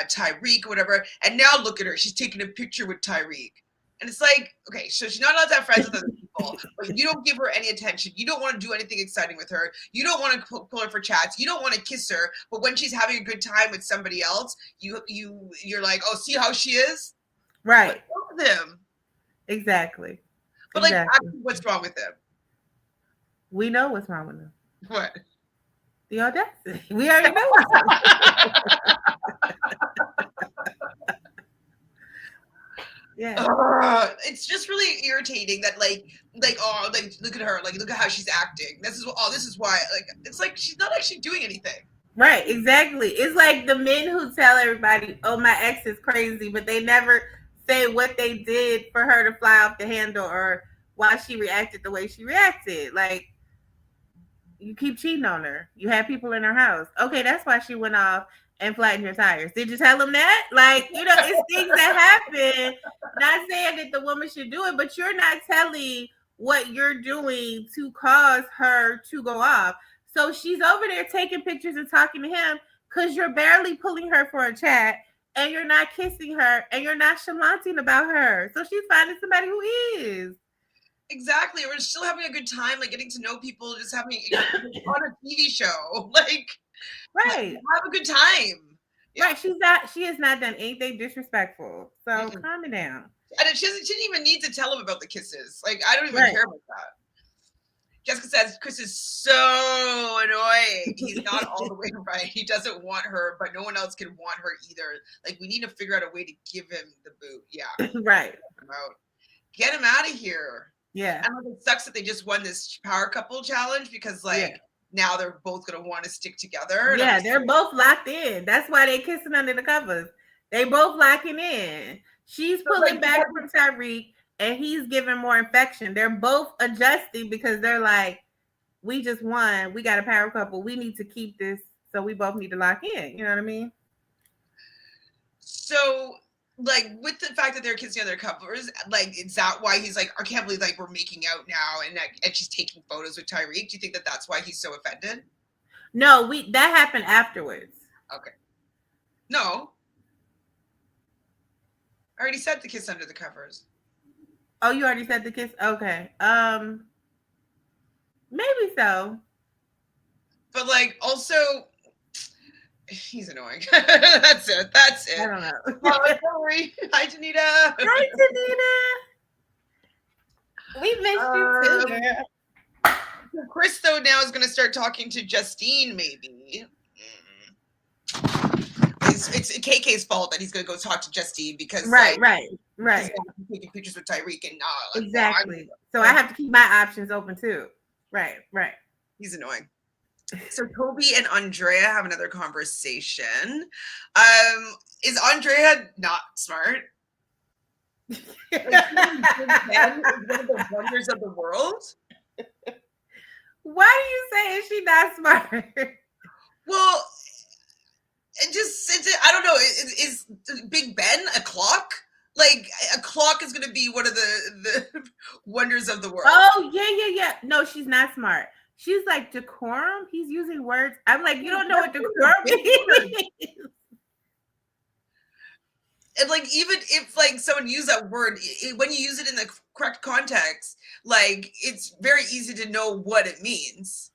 Tyreek or whatever, and now look at her. She's taking a picture with Tyreek. And it's like, okay, so she's not allowed to have friends with other people, but you don't give her any attention. You don't want to do anything exciting with her. You don't want to pull her for chats. You don't want to kiss her. But when she's having a good time with somebody else, you're like, oh, see how she is?
Right.
What's wrong with him?
Exactly.
But like, actually, what's wrong with him?
We know what's wrong with him.
What?
The audacity. We already know what's wrong with him.
Yeah, it's just really irritating that like oh like look at her, like look at how she's acting. This is why like it's like she's not actually doing anything.
Right, exactly. It's like the men who tell everybody, "Oh, my ex is crazy," but they never say what they did for her to fly off the handle or why she reacted the way she reacted. Like, you keep cheating on her. You have people in her house. Okay, that's why she went off and flattened your tires. Did you tell them that? Like, it's things that happen. Not saying that the woman should do it, but you're not telling what you're doing to cause her to go off. So she's over there taking pictures and talking to him because you're barely pulling her for a chat and you're not kissing her and you're not chalanting about her. So she's finding somebody who is.
Exactly. We're still having a good time, like getting to know people, just having on a TV show. Like,
right.
Have a good time.
Yeah. Right. She has not done anything disrespectful. So calm it down.
And she didn't even need to tell him about the kisses. Like, I don't even care about that. Jessica says Chris is so annoying. He's not all the way right. He doesn't want her, but no one else can want her either. Like, we need to figure out a way to give him the boot. Yeah.
Right.
Get him out of here.
Yeah.
And like, it sucks that they just won this power couple challenge because like now they're both going to want to stick together.
Yeah, they're both locked in. That's why they're kissing under the covers. They both locking in. She's pulling back from Tyreek and he's giving more affection. They're both adjusting because they're like, we just won. We got a power couple. We need to keep this. So we both need to lock in. You know what I mean?
So, like, with the fact that they're kissing other couples, like, is that why he's like, I can't believe like we're making out now, and she's taking photos with Tyreek? Do you think that that's why he's so offended?
No, that happened afterwards.
Okay. No. I already said the kiss under the covers.
Oh, you already said the kiss? Okay. Maybe so.
But like, also, he's annoying. That's it. That's it.
I don't know.
Sorry. Hi, Janita.
Hi, Janita. We missed you too, girl.
Chris, though, now is going to start talking to Justine, maybe. It's KK's fault that he's going to go talk to Justine because
right.
He's taking pictures with Tyreek and not
exactly. So I have to keep my options open too. Right.
He's annoying. So Toby and Andrea have another conversation. Is Andrea not smart? Like, one of the wonders of the world.
Why do you say is she not smart?
Well, I don't know. Is Big Ben a clock? Like, a clock is going to be one of the wonders of the world.
Oh, yeah. No, she's not smart. She's like, decorum? He's using words. I'm like, you don't know what decorum means.
And like, even if like someone used that word, when you use it in the correct context, like, it's very easy to know what it means.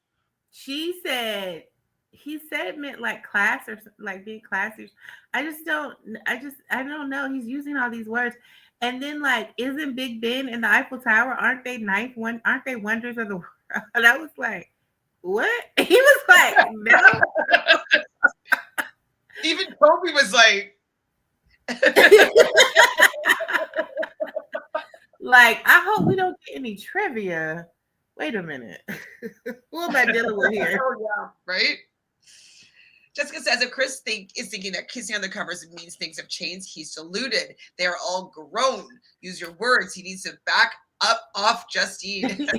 He said it meant like class or like being classy. I don't know. He's using all these words. And then like, isn't Big Ben and the Eiffel Tower, aren't they wonders of the world? And I was like, what? He was like, no.
Even Toby was like,
like, I hope we don't get any trivia. Wait a minute. Who am I dealing with here?
Oh, yeah. Right? Jessica says, if Chris is thinking that kissing on the covers means things have changed, he's deluded. They are all grown. Use your words. He needs to back up off Justine.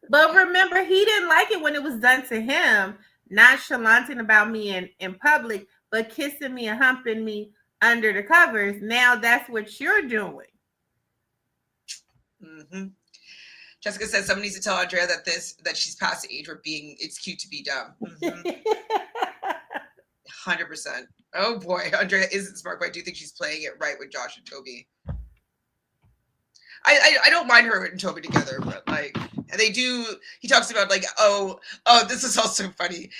But remember, he didn't like it when it was done to him, nonchalanting about me in public, but kissing me and humping me under the covers. Now that's what you're doing.
Mm-hmm. Jessica says someone needs to tell Andrea that she's past the age where it's cute to be dumb. 100%. Oh boy, Andrea isn't smart, but I do think she's playing it right with Josh and Toby. I don't mind her and Toby together, but like, they do. He talks about like, oh, this is also funny.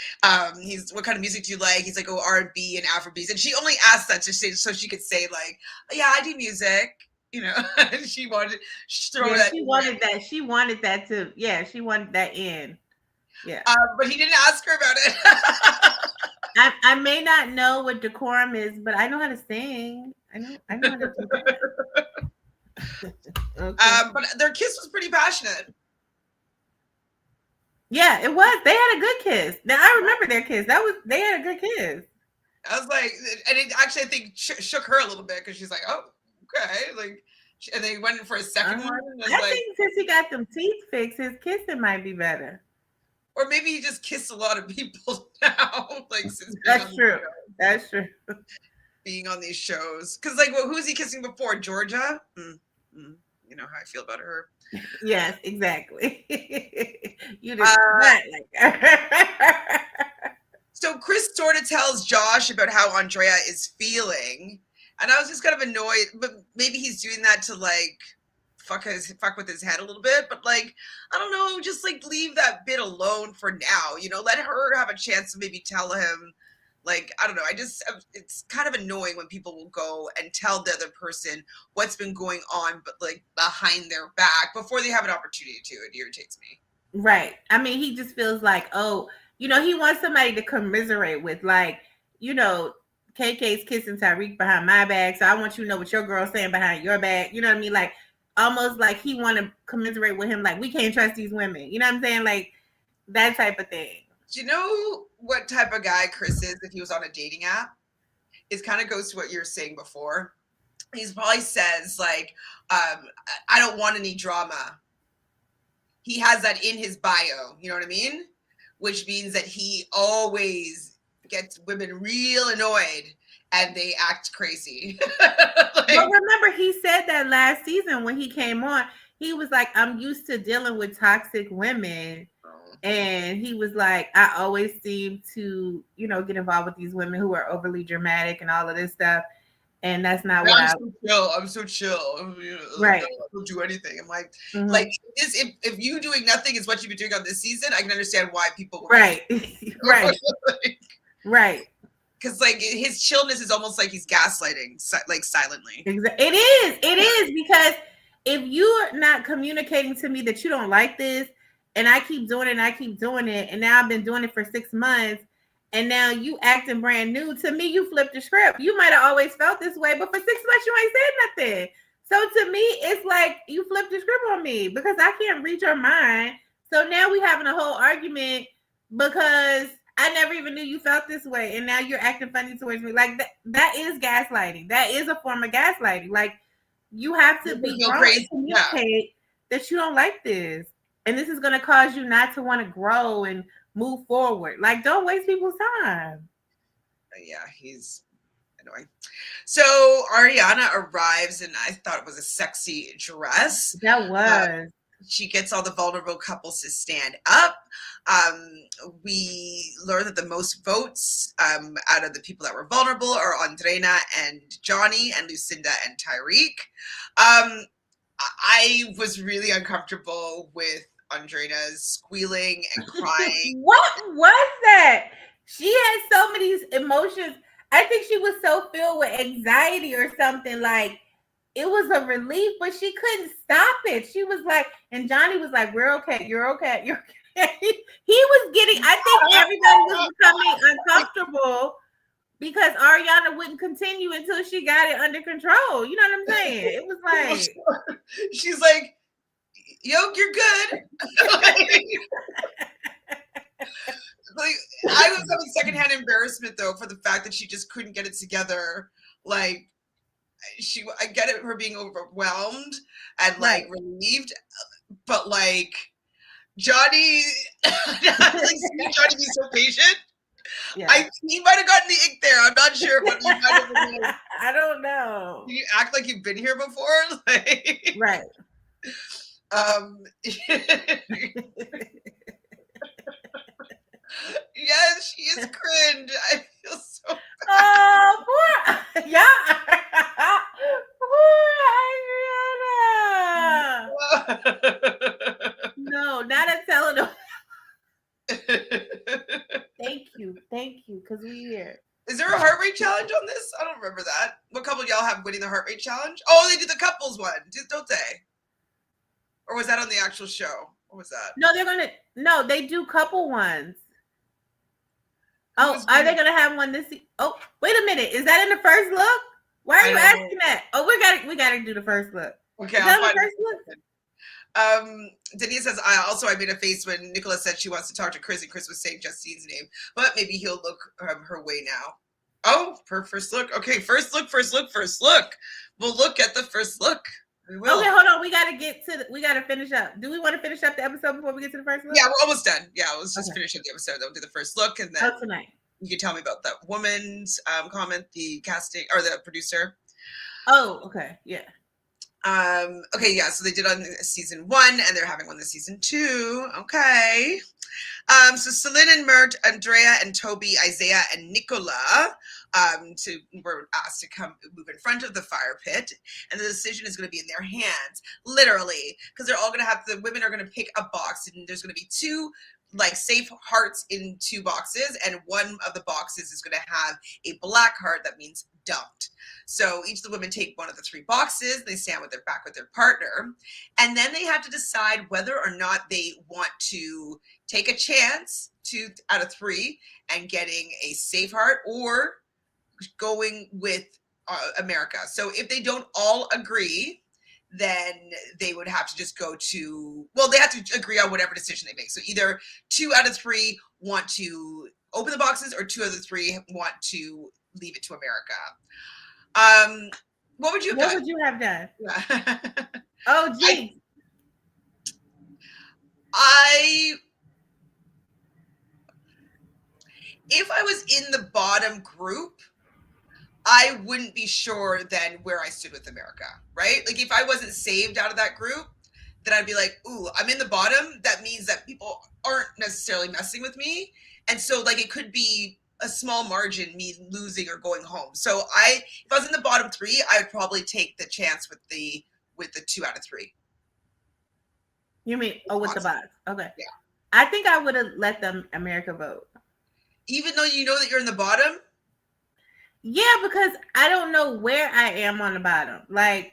He's, what kind of music do you like? He's like, oh, R&B and Afrobeats, and she only asked that to say so she could say like, yeah, I do music. You know, she wanted that.
She wanted that. She wanted that to. Yeah, she wanted that in. Yeah.
But he didn't ask her about it.
I may not know what decorum is, but I know how to sing. I know how to do that.
Okay. But their kiss was pretty passionate.
Yeah, it was. They had a good kiss. Now I remember their kiss. They had a good kiss.
I was like, and it actually, I think shook her a little bit because she's like, oh, okay, like, and they went in for a second one.
I think since he got them teeth fixed, his kissing might be better.
Or maybe he just kissed a lot of people now. Like, since
that's true. That's true.
Being on these shows, because like, well, who's he kissing before? Georgia. You know how I feel about her.
Yes, exactly. You did not like her.
So Chris sort of tells Josh about how Andrea is feeling, and I was just kind of annoyed. But maybe he's doing that to like fuck with his head a little bit. But like, I don't know, just like leave that bit alone for now. You know, let her have a chance to maybe tell him. Like, I don't know. It's kind of annoying when people will go and tell the other person what's been going on, but like behind their back before they have an opportunity to. It irritates me.
Right. I mean, he just feels like, oh, you know, he wants somebody to commiserate with, like, you know, KK's kissing Tyreek behind my back, so I want you to know what your girl's saying behind your back. You know what I mean? Like, almost like he want to commiserate with him, like, we can't trust these women. You know what I'm saying? Like, that type of thing.
Do you know what type of guy Chris is if he was on a dating app? It kind of goes to what you were saying before. He probably says, like, I don't want any drama. He has that in his bio. You know what I mean? Which means that he always gets women real annoyed and they act crazy.
But remember, he said that last season when he came on, he was like, I'm used to dealing with toxic women. And he was like, I always seem to, get involved with these women who are overly dramatic and all of this stuff. And that's not what
I'm so chill.
Right.
I don't do anything. I'm like, like this. If you doing nothing is what you've been doing on this season, I can understand why people would
right, right.
Because like his chillness is almost like he's gaslighting, like silently.
It is because if you're not communicating to me that you don't like this, and I keep doing it, and now I've been doing it for 6 months, and now you acting brand new to me, you flipped the script. You might have always felt this way, but for 6 months you ain't said nothing. So to me, it's like you flipped the script on me because I can't read your mind. So now we having a whole argument because I never even knew you felt this way, and now you're acting funny towards me. Like that is gaslighting. That is a form of gaslighting. Like you have to be grown and communicate that you don't like this, and this is going to cause you not to want to grow and move forward. Like don't waste people's time.
Yeah, he's annoying. So Ariana arrives, and I thought it was a sexy dress.
That was.
She gets all the vulnerable couples to stand up. We learn that the most votes out of the people that were vulnerable are Andreina and Johnny and Lucinda and Tyreek. I was really uncomfortable with Andreina's squealing and crying.
What was that? She had so many emotions. I think she was so filled with anxiety or something. Like it was a relief, but she couldn't stop it. She was like, and Johnny was like, "We're okay. You're okay. You're okay." He was getting. I think everybody was becoming uncomfortable because Ariana wouldn't continue until she got it under control. You know what I'm saying? It was like
she's like, "Yo, you're good." Like I was having secondhand embarrassment though for the fact that she just couldn't get it together. Like I get it, her being overwhelmed and like relieved, but like Johnny, Johnny be so patient. Yeah. He might have gotten the ink there. I'm not sure, but he might have been like,
I don't know.
You act like you've been here before, like,
right?
Yes, she is cringe. I feel so bad.
Oh, poor Ariana. No, not a telenovela. Thank you, because we here.
Is there a heart rate challenge on this? I don't remember that. What couple y'all have winning the heart rate challenge? Oh, they did the couples one, don't they? Or was that on the actual show? What was that?
No, they do couple ones. Oh, are they gonna have one this? Oh, wait a minute. Is that in the first look? Why are you asking that? Oh, we gotta do the first look.
Okay, I'll find the first look. Denise says, I made a face when Nicola said she wants to talk to Chris, and Chris was saying Justine's name, but maybe he'll look her way now. Oh, first look. Okay, first look. We'll look at the first look. We will.
Okay, hold on. We gotta finish up. Do we want to finish up the episode before we get to the first look?
Yeah, we're almost done. Yeah, let's just finish up the episode. Then we'll do the first look, and then
tonight.
You can tell me about that woman's comment, the casting or the producer.
Oh, okay, yeah.
Okay, yeah. So they did on season 1, and they're having one this season 2. Okay. So Celine and Mert, Andrea and Toby, Isaiah and Nicola were asked to come move in front of the fire pit, and the decision is going to be in their hands, literally, because they're all going to the women are going to pick a box, and there's going to be 2 like safe hearts in 2 boxes, and one of the boxes is going to have a black heart that means dumped. So each of the women take one of the 3 boxes, they stand with their back with their partner, and then they have to decide whether or not they want to take a chance 2 out of 3 and getting a safe heart, or going with America. So if they don't all agree, then they would have to just go to, they have to agree on whatever decision they make. So either 2 out of 3 want to open the boxes, or 2 out of 3 want to leave it to America. What would you have done?
What would you have done? Oh, gee.
if I was in the bottom group, I wouldn't be sure then where I stood with America, right? Like if I wasn't saved out of that group, then I'd be like, ooh, I'm in the bottom. That means that people aren't necessarily messing with me. And so like it could be a small margin me losing or going home. So if I was in the bottom three, I would probably take the chance with the 2 out of 3.
You mean with the box? Okay.
Yeah.
I think I would have let them America vote.
Even though you know that you're in the bottom?
Yeah, because I don't know where I am on the bottom. Like,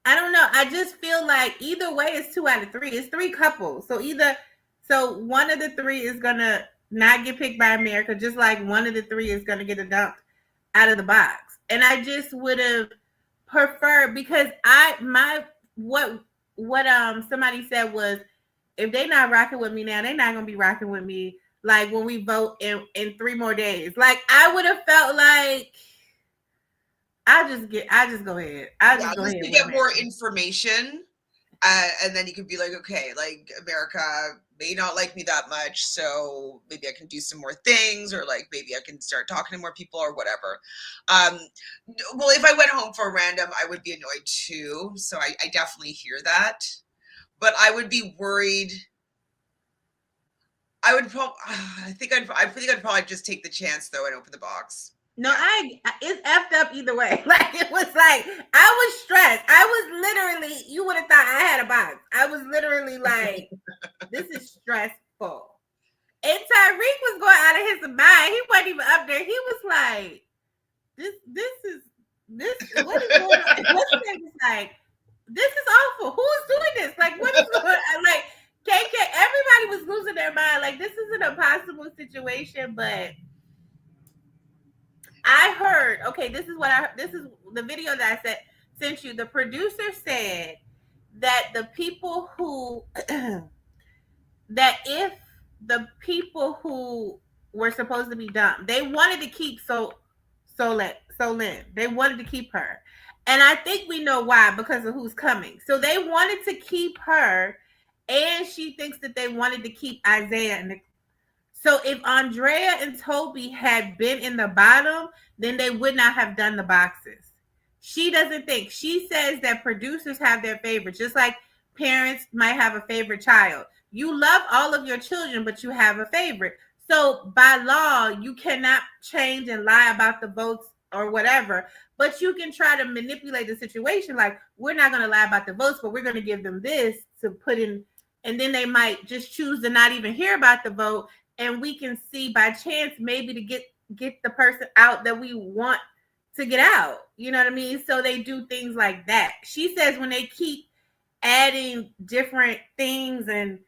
I don't know. I just feel like either way it's 2 out of 3. It's 3 couples. So one of the 3 is gonna not get picked by America, just like one of the 3 is gonna get a dump out of the box. And I just would have preferred, because what somebody said was, if they not rocking with me now, they're not gonna be rocking with me like when we vote in 3 more days. Like I would have felt like I just go ahead. Just
to get more information, and then you could be like, okay, like America may not like me that much, so maybe I can do some more things, or like maybe I can start talking to more people or whatever. Well, if I went home for a random, I would be annoyed too. So I definitely hear that, but I would be worried. I would probably. I think I'd probably just take the chance though and open the box.
No, it's effed up either way. Like it was like I was stressed. I was literally, you would have thought I had a box. I was literally like, this is stressful. And Tyreek was going out of his mind. He wasn't even up there. He was like, this what is going on? What's was like, this is awful. Who is doing this? Like, what is going on? Like KK, everybody was losing their mind. Like, this is an impossible situation, but I heard, okay, this is the video that I sent you. The producer said that the people who that if the people who were supposed to be dumped, they wanted to keep Solin. They wanted to keep her. And I think we know why, because of who's coming. So they wanted to keep her, and she thinks that they wanted to keep Isaiah and so if Andrea and Toby had been in the bottom, then they would not have done the boxes. She doesn't think. She says that producers have their favorites, just like parents might have a favorite child. You love all of your children, but you have a favorite. So by law, you cannot change and lie about the votes or whatever, but you can try to manipulate the situation. Like, we're not going to lie about the votes, but we're going to give them this to put in, and then they might just choose to not even hear about the vote. And we can see by chance maybe to get the person out that we want to get out. You know what I mean? So they do things like that. She says when they keep adding different things and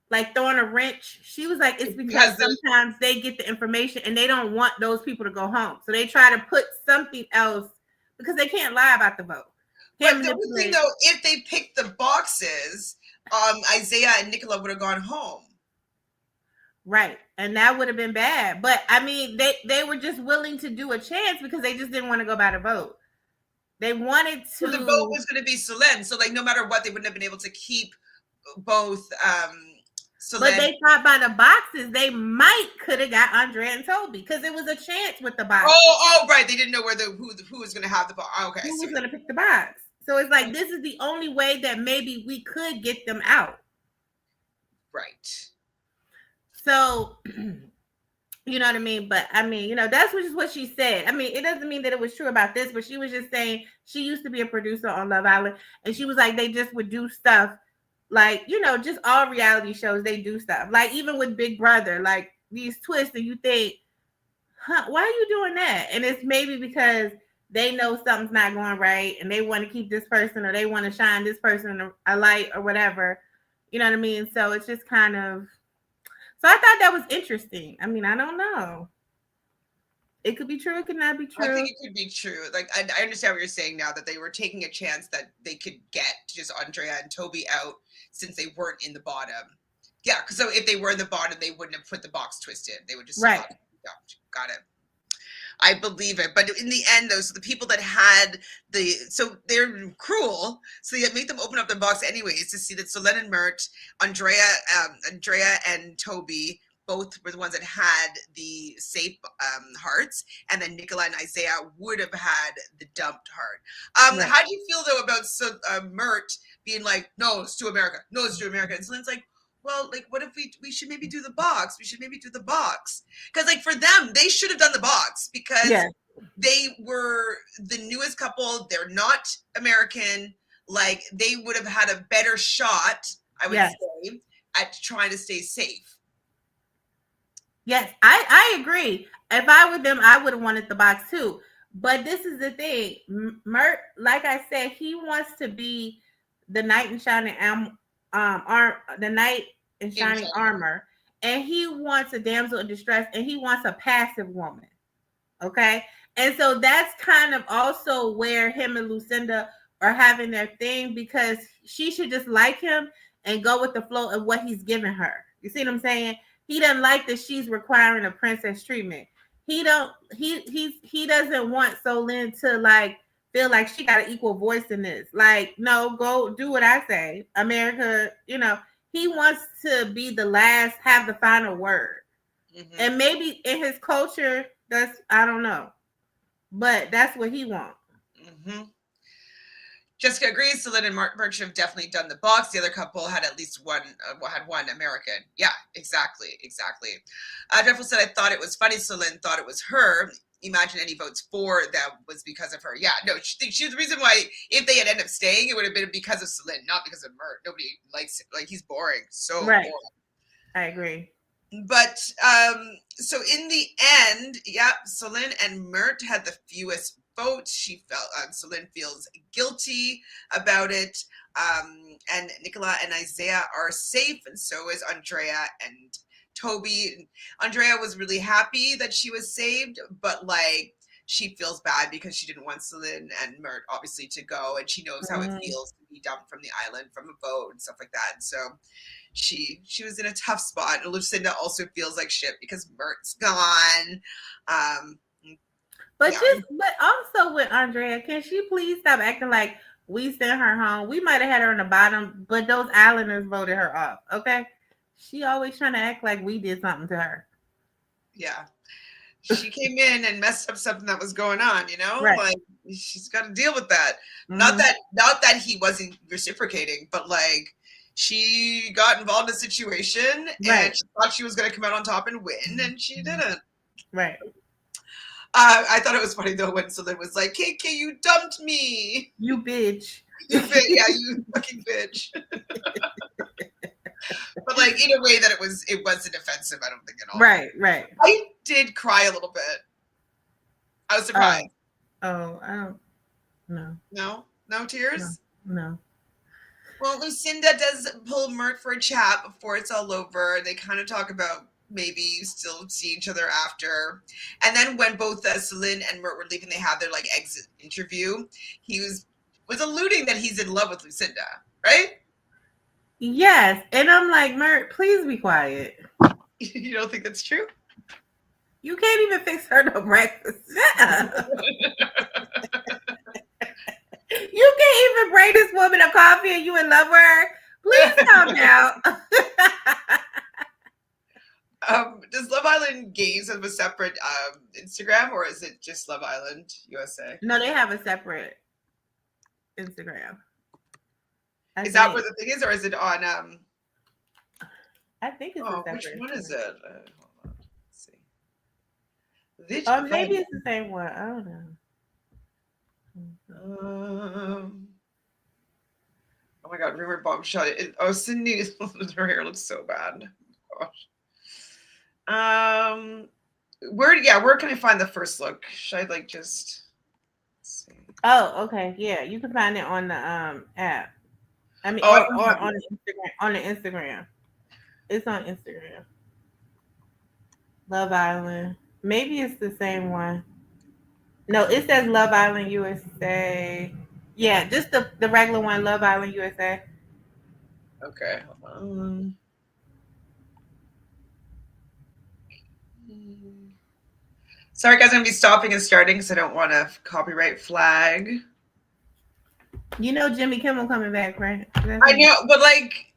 like throwing a wrench, she was like, it's because sometimes they get the information and they don't want those people to go home. So they try to put something else because they can't lie about the vote.
But the thing though, if they picked the boxes, Isaiah and Nicola would have gone home.
Right. And that would have been bad. But I mean, they were just willing to do a chance because they just didn't want to go by the vote. They wanted to.
So the vote was going to be Solène. So like no matter what, they wouldn't have been able to keep both Solène.
But they thought by the boxes, they could have got Andrea and Toby because it was a chance with the box.
Oh, right. They didn't know who was going to have the box. Okay.
Who was going to pick the box. So it's like, this is the only way that maybe we could get them out.
Right.
So, you know what I mean? But I mean, that's just what she said. I mean, it doesn't mean that it was true about this, but she was just saying she used to be a producer on Love Island. And she was like, they just would do stuff like, just all reality shows, they do stuff. Like even with Big Brother, like these twists, and you think, why are you doing that? And it's maybe because they know something's not going right and they want to keep this person, or they want to shine this person a light or whatever. You know what I mean? So it's just kind of. So I thought that was interesting. I mean, I don't know. It could be true. It could not be true.
I think it could be true. Like, I understand what you're saying now, that they were taking a chance that they could get just Andrea and Toby out since they weren't in the bottom. Yeah, because so if they were in the bottom, they wouldn't have put the box twist in. They would just
right.
Got it. I believe it. But in the end, though, so the people that had so they're cruel. So they make them open up the box anyways to see that Solène and Mert, Andrea and Toby both were the ones that had the safe hearts, and then Nicola and Isaiah would have had the dumped heart.
Right.
How do you feel though about Mert being like, no, it's to America, no, it's to America? And Celine's like, well, like, what if we should maybe do the box? We should maybe do the box. Because like for them, they should have done the box because they were the newest couple. They're not American. Like they would have had a better shot, I would say, at trying to stay safe.
Yes, I agree. If I were them, I would have wanted the box too. But this is the thing. Mert, like I said, he wants to be the knight in shining armor, and he wants a damsel in distress, and he wants a passive woman. Okay, and so that's kind of also where him and Lucinda are having their thing, because she should just like him and go with the flow of what he's giving her. You see what I'm saying? He doesn't like that she's requiring a princess treatment. He doesn't want Solin to like feel like she got an equal voice in this. Like, no, go do what I say. America, you know, he wants to be the last, have the final word. Mm-hmm. And maybe in his culture, that's, I don't know. But that's what he wants.
Mm-hmm. Jessica agrees. Celine and Mert should have definitely done the box. The other couple had at least one, had one American. Yeah, exactly. Jeffrey said, I thought it was funny. Celine thought it was her. Imagine any votes for that was because of her. Yeah, no, she was the reason why, if they had ended up staying, it would have been because of Celine, not because of Mert. Nobody likes it. Like, he's boring. So
right.
boring.
I agree.
But so in the end, yeah, Celine and Mert had the fewest votes. She felt Celine feels guilty about it, and Nicola and Isaiah are safe, and so is Andrea and Toby. Andrea was really happy that she was saved, but like she feels bad because she didn't want Celine and Mert obviously to go, and she knows how it feels to be dumped from the island from a boat and stuff like that. And so she was in a tough spot. And Lucinda also feels like shit because Mert's gone.
But also with Andrea, can she please stop acting like we sent her home? We might have had her on the bottom, but those islanders voted her off. Okay, she always trying to act like we did something to her.
Yeah, she came in and messed up something that was going on. You know, right. Like she's got to deal with that. Mm-hmm. Not that he wasn't reciprocating, but like she got involved in a situation and she thought she was going to come out on top and win, and she didn't.
Right.
I thought it was funny though when Celine was like, "KK, you dumped me.
You bitch.
You bitch. Yeah, you fucking bitch." But like in a way that it wasn't offensive, I don't think at all.
Right.
I did cry a little bit. I was surprised.
I don't. No.
No tears?
No.
Well, Lucinda does pull Mert for a chat before it's all over. They kind of talk about maybe still see each other after. And then when both Celine and Mert were leaving, they had their like exit interview. He was alluding that he's in love with Lucinda, right?
Yes. And I'm like, Mert, please be quiet.
You don't think that's true?
You can't even fix her no breakfast. You can't even bring this woman a coffee and you in love with her. Please calm down.
Does Love Island Games have a separate Instagram, or is it just Love Island USA?
No, they have a separate Instagram.
Is that where the thing is, or is it on?
I think it's a separate.
Which one is it? Hold on. Let's see.
Maybe it's the same one. I don't know.
Oh my god! Rumored bombshell. Sydney, her hair looks so bad. Gosh. Where can I find the first look? Should I like just see?
Oh, okay. Yeah, you can find it on the app. I mean, or on the Instagram. On the Instagram, it's on Instagram. Love Island. Maybe it's the same one. No, it says Love Island USA. Yeah, just the regular one, Love Island USA.
Okay, hold on. Sorry, guys, I'm going to be stopping and starting because I don't want a copyright flag.
You know Jimmy Kimmel coming back, right?
I know, but like,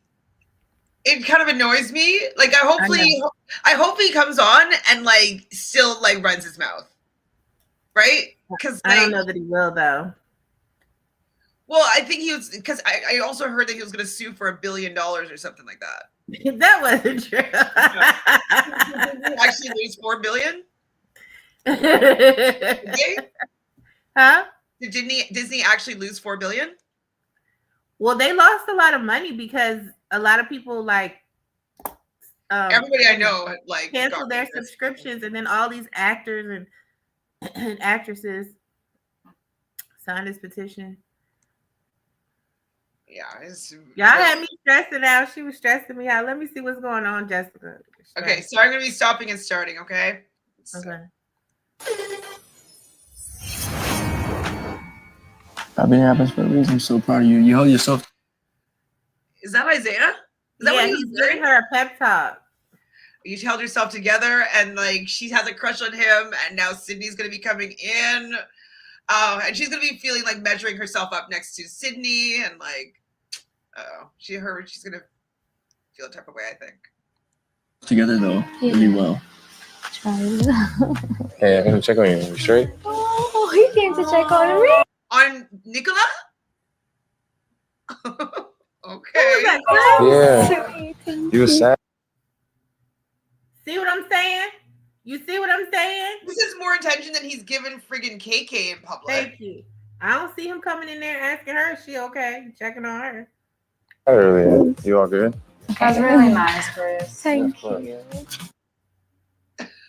it kind of annoys me. Like I hope he comes on and like still like runs his mouth, right? Because
I don't know that he will though.
Well, I think he was because I also heard that he was going to sue for $1 billion or something like that.
That wasn't true.
Actually, lose $4 billion.
Okay. Huh?
Did Disney actually lose $4 billion?
Well, they lost a lot of money because a lot of people like
everybody I know like
canceled their subscriptions, and then all these actors and actresses signed this petition.
Yeah,
y'all had me stressing out. She was stressing me out. Let me see what's going on, Jessica.
Okay, so I'm gonna be stopping and starting. Okay.
Okay.
Everything happens for a reason. I'm so proud of you. You held yourself.
Is that Isaiah? Is that
what he's giving her a pep talk?
You held yourself together, and like she has a crush on him, and now Sydney's gonna be coming in. And she's gonna be feeling like measuring herself up next to Sydney, and like, she's gonna feel a type of way. I think.
Together though, really well.
Hey, I'm gonna check on you. You straight?
Oh, he came to check on me.
On Nicola? Okay.
Yeah. You was sad.
See what I'm saying? You see what I'm saying?
This is more attention than he's given friggin' KK in public.
Thank you. I don't see him coming in there asking her, is she okay? Checking on her.
Earlier. You all good?
That's really nice, Chris.
Thank you.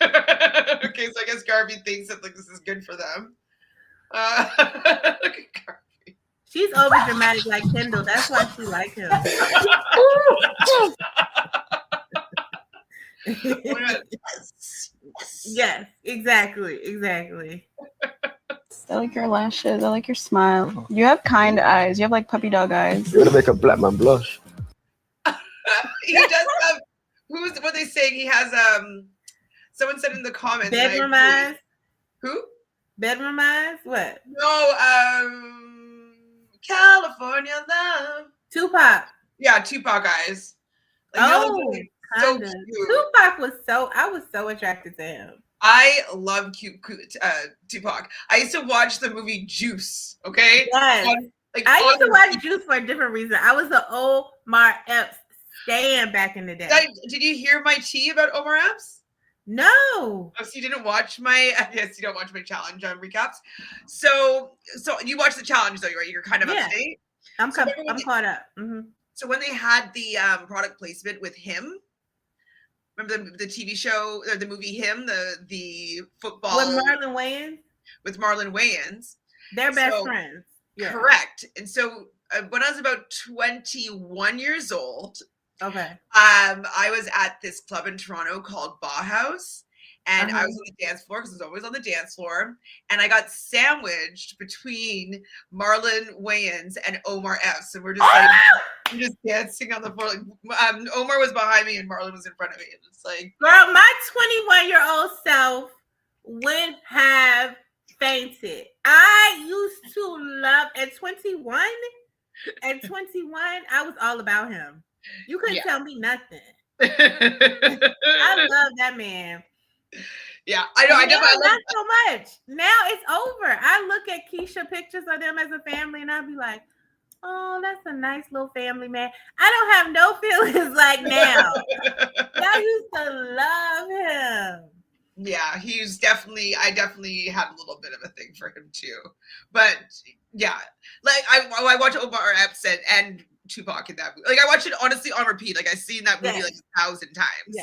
Okay, so I guess Garvey thinks that like this is good for them. Look at Garvey.
She's over dramatic like Kendall. That's why she like him. Yes, exactly.
I like your lashes. I like your smile. You have kind eyes. You have like puppy dog eyes.
You're gonna make a black man blush.
He does have. What they saying? He has someone said in the comments.
Bedroom eyes.
Who?
Bedroom eyes. What?
No. California love.
Tupac.
Yeah, Tupac eyes. Like, so cute.
Tupac was I was so attracted to him.
I love cute Tupac. I used to watch the movie Juice. Okay.
Yes. I used to watch Juice for a different reason. I was an Omar Epps stan back in the day.
Did you hear my tea about Omar Epps?
No.
Oh, so you didn't watch my you don't watch my challenge recaps. So you watched the challenge though, right? You're kind of up to date.
I'm caught up. Mm-hmm.
So when they had the product placement with him, remember the TV show or the movie Him, the football with Marlon Wayans.
They're best friends.
Yeah. Correct. And so when I was about 21 years old, I was at this club in Toronto called Bauhaus, and I was on the dance floor because I was always on the dance floor, and I got sandwiched between Marlon Wayans and Omar Epps, and we're just dancing on the floor. Like, Omar was behind me and Marlon was in front of me. And it's like,
girl, my 21-year-old self would have fainted. I used to love at 21. At 21, I was all about him. You couldn't tell me nothing. I love that man.
Yeah, I know.
Not so much. Now it's over. I look at Keisha pictures of them as a family, and I'll be like, "Oh, that's a nice little family, man." I don't have no feelings like now. I used to love him.
Yeah, he's definitely. I definitely had a little bit of a thing for him too. But yeah, like I watch Omar Epps and Tupac in that movie. Like I watched it honestly on repeat. Like I've seen that movie like 1,000 times.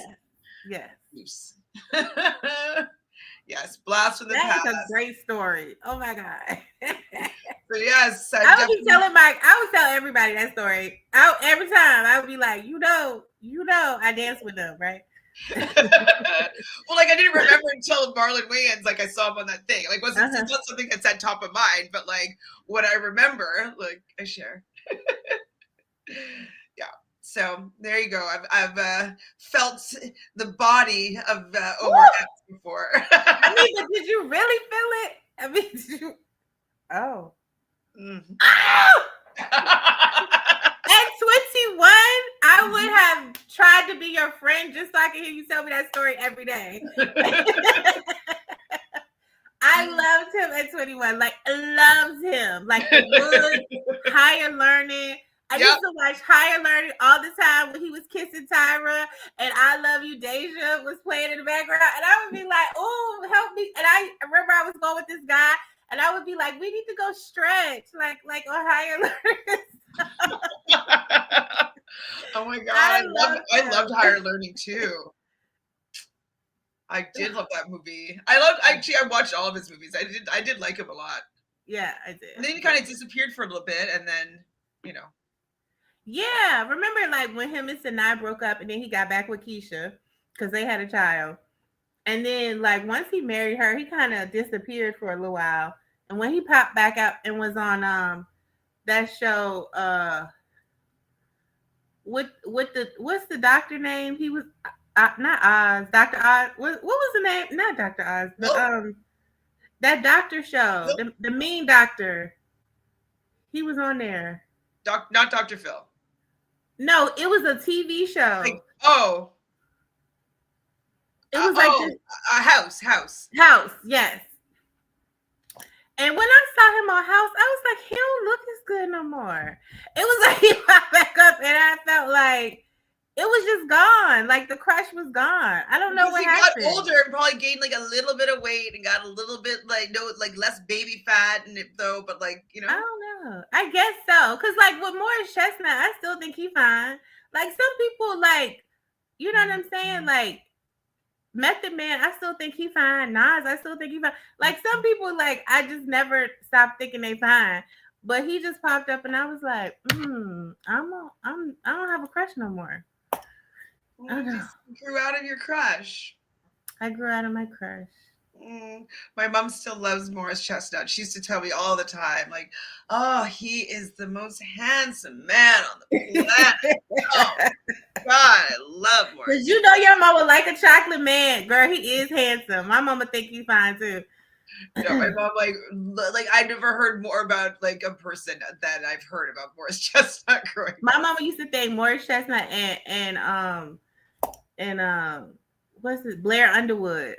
Yes.
Yes, blast from the past.
That's a great story. Oh my god.
So yes,
I would tell everybody that story. Every time I would be like, you know, I danced with them, right?
Well, like I didn't remember until Marlon Wayans, like I saw him on that thing. Like it's not something that's at top of mind, but like what I remember, like I share. Yeah. So there you go. I've felt the body of Omar Epps before.
I mean, but did you really feel it? I mean, did you? Oh.
Mm-hmm.
At 21, I would have be your friend just so I can hear you tell me that story every day. I loved him at 21. Like, loved him. Like, the Wood, Higher Learning. I used to watch Higher Learning all the time when he was kissing Tyra and I Love You, Deja was playing in the background. And I would be like, oh, help me. And I remember I was going with this guy and I would be like, we need to go stretch, like on Higher Learning.
Oh my God. I loved Higher Learning too. I did love that movie. I watched all of his movies. I did like him a lot.
Yeah, I did.
And then he kind of disappeared for a little bit, and then, you know.
Yeah, remember like when him and Sinai broke up, and then he got back with Keisha because they had a child. And then like once he married her, he kind of disappeared for a little while. And when he popped back up and was on that show, what's the doctor name? He was. Not Oz, Dr. Oz. What was the name? Not Dr. Oz. That doctor show, the mean doctor. He was on there.
Not Dr. Phil.
No, it was a TV show.
It was House.
House, yes. And when I saw him on House, I was like, he don't look as good no more. It was like he popped back up, and I felt like. It was just gone. Like the crush was gone. I don't know what happened.
He got older and probably gained like a little bit of weight and got a little bit like less baby fat in it though. But like, you know,
I don't know. I guess so. Cause like with Morris Chestnut, I still think he fine. Like some people like, you know what I'm saying? Like Method Man, I still think he fine. Nas, I still think he fine. Like some people like I just never stopped thinking they fine. But he just popped up and I was like, I don't have a crush no more.
You grew out of your crush.
I grew out of my crush.
My mom still loves Morris Chestnut. She used to tell me all the time, like, oh, he is the most handsome man on the planet. Oh, God, I love Morris.
Because you know your mama like a chocolate man. Girl, he is handsome. My mama think he's fine, too.
Yeah, my mom, like I never heard more about, like, a person than I've heard about Morris Chestnut growing up.
My mama used to think Morris Chestnut and what's it, Blair Underwood.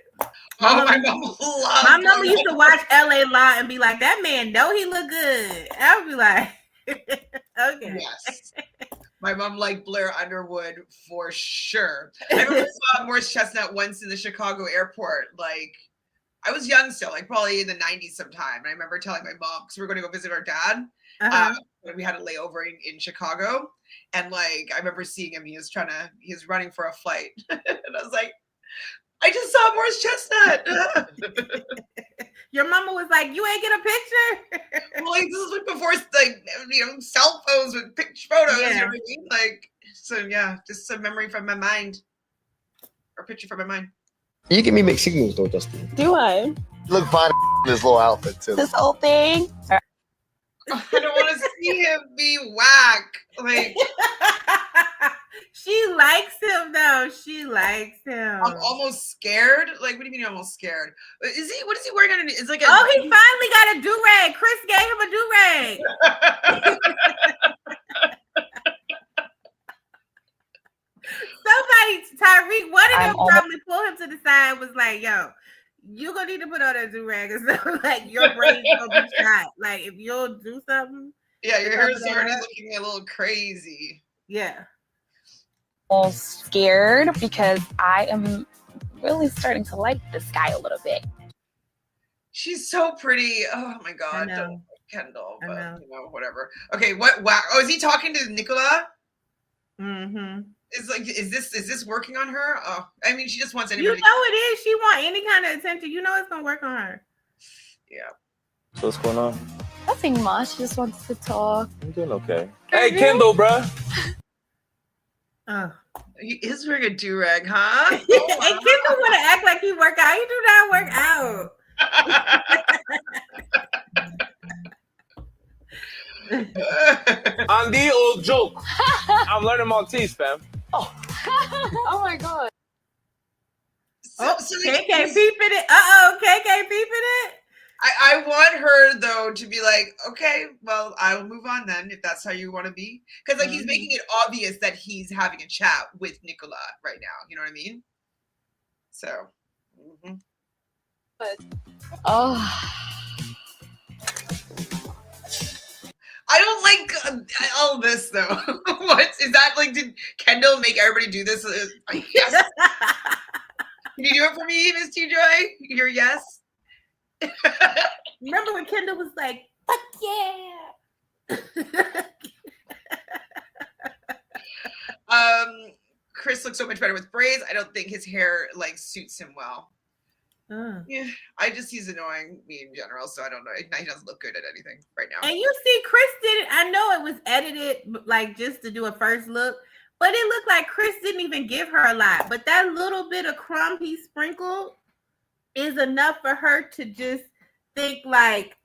My mama
used to watch LA Law and be like, that man know he look good. I would be like, okay.
Yes. My mom liked Blair Underwood for sure. I remember saw Morris Chestnut once in the Chicago airport. Like, I was young still, like probably in the 90s sometime. And I remember telling my mom, because we were going to go visit our dad. When we had a layover in Chicago. And like, I remember seeing him, he was running for a flight. And I was like, I just saw Morris Chestnut.
Your mama was like, you ain't get a picture?
Well, like, this is like before, like, you know, cell phones with picture photos.
Yeah.
You know what I mean? Like, so yeah, just a memory from my mind. Or picture from my mind.
You give me mixed signals though, Justin.
Do I?
You look fine in this little outfit too.
This whole thing?
I don't want to see him be whack. Like,
she likes him though. She likes him.
I'm almost scared. Like, what do you mean you're almost scared? What is he wearing underneath? It's like
he finally got a do-rag. Chris gave him a do-rag. Tyreek, one of them probably pulled him to the side, was like, yo, you're gonna need to put on that do-rag and stuff. Like, your brain's gonna be shot. Like, if you'll do something.
Yeah, your hair is already looking a little crazy.
Yeah.
All scared because I am really starting to like this guy a little bit.
She's so pretty. Oh my God.
I know.
Don't like Kendall, but you know, whatever. Okay, wow. Oh, is he talking to Nicola?
Mm-hmm.
Is this working on her? Oh, I mean, she just wants anybody.
You know it is. She want any kind of attention. You know it's gonna work on her.
Yeah.
So what's going on?
Nothing much. She just wants to talk.
I'm doing okay. Hey, Kendall, bruh.
He is wearing a do-rag, huh?
And Kendall want to act like he work out. He do not work out.
On the old joke. I'm learning Maltese, fam.
Oh my God.
KK peeping it. KK peeping it.
I want her though to be like, okay, well, I will move on then if that's how you want to be. Because like he's making it obvious that he's having a chat with Nicola right now. You know what I mean? So.
But
I don't like all this though. What is that like? Did Kendall make everybody do this? Yes. Can you do it for me, Miss Tjoy? Your yes.
Remember when Kendall was like, "Fuck yeah."
Chris looks so much better with braids. I don't think his hair like suits him well. Yeah, he's annoying me in general, so I don't know. He doesn't look good at anything right now.
And you see, Chris did it. I know it was edited, like just to do a first look, but it looked like Chris didn't even give her a lot. But that little bit of crumb he sprinkled is enough for her to just think like,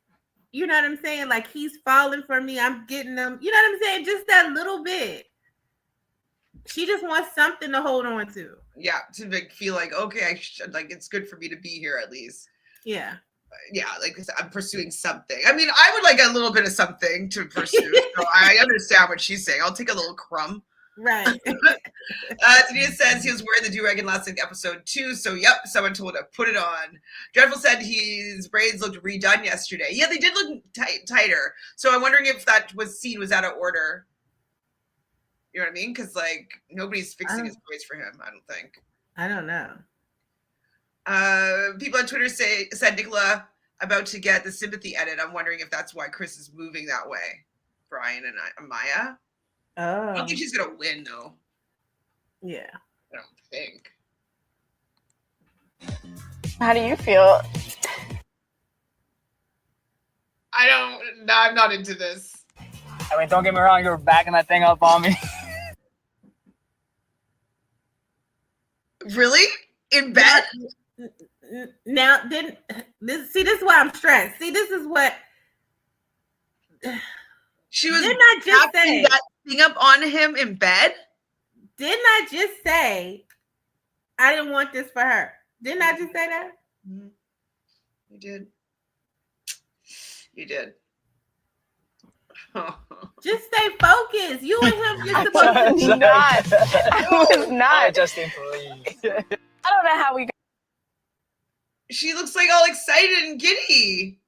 you know what I'm saying? Like he's falling for me. I'm getting them. You know what I'm saying? Just that little bit. She just wants something to hold on to.
Yeah, to like, feel like, okay, like it's good for me to be here at least.
Yeah.
Yeah, like I'm pursuing something. I mean, I would like a little bit of something to pursue. So I understand what she's saying. I'll take a little crumb.
Right.
Denise says he was wearing the do-rag in last episode 2. So, yep, someone told him to put it on. Dreadful said his braids looked redone yesterday. Yeah, they did look tighter. So I'm wondering if that scene was out of order. You know what I mean? Because like nobody's fixing his braids for him. I don't think.
I don't know.
People on Twitter said Nicola about to get the sympathy edit. I'm wondering if that's why Chris is moving that way. Brian and Maya.
Oh.
I don't think she's gonna win though.
Yeah.
I don't think.
How do you feel?
I'm not into this.
I mean, don't get me wrong, you were backing that thing up on me.
Really? In bed?
Now, this is why I'm stressed. See, this is what
she was.
Didn't I just say
that thing up on him in bed?
Didn't I just say I didn't want this for her? Didn't I just say that?
Mm-hmm. You did. You did.
Just stay focused. You and him just supposed to be
not. I was not.
Justin, please.
I don't know how we got.
She looks like all excited and giddy.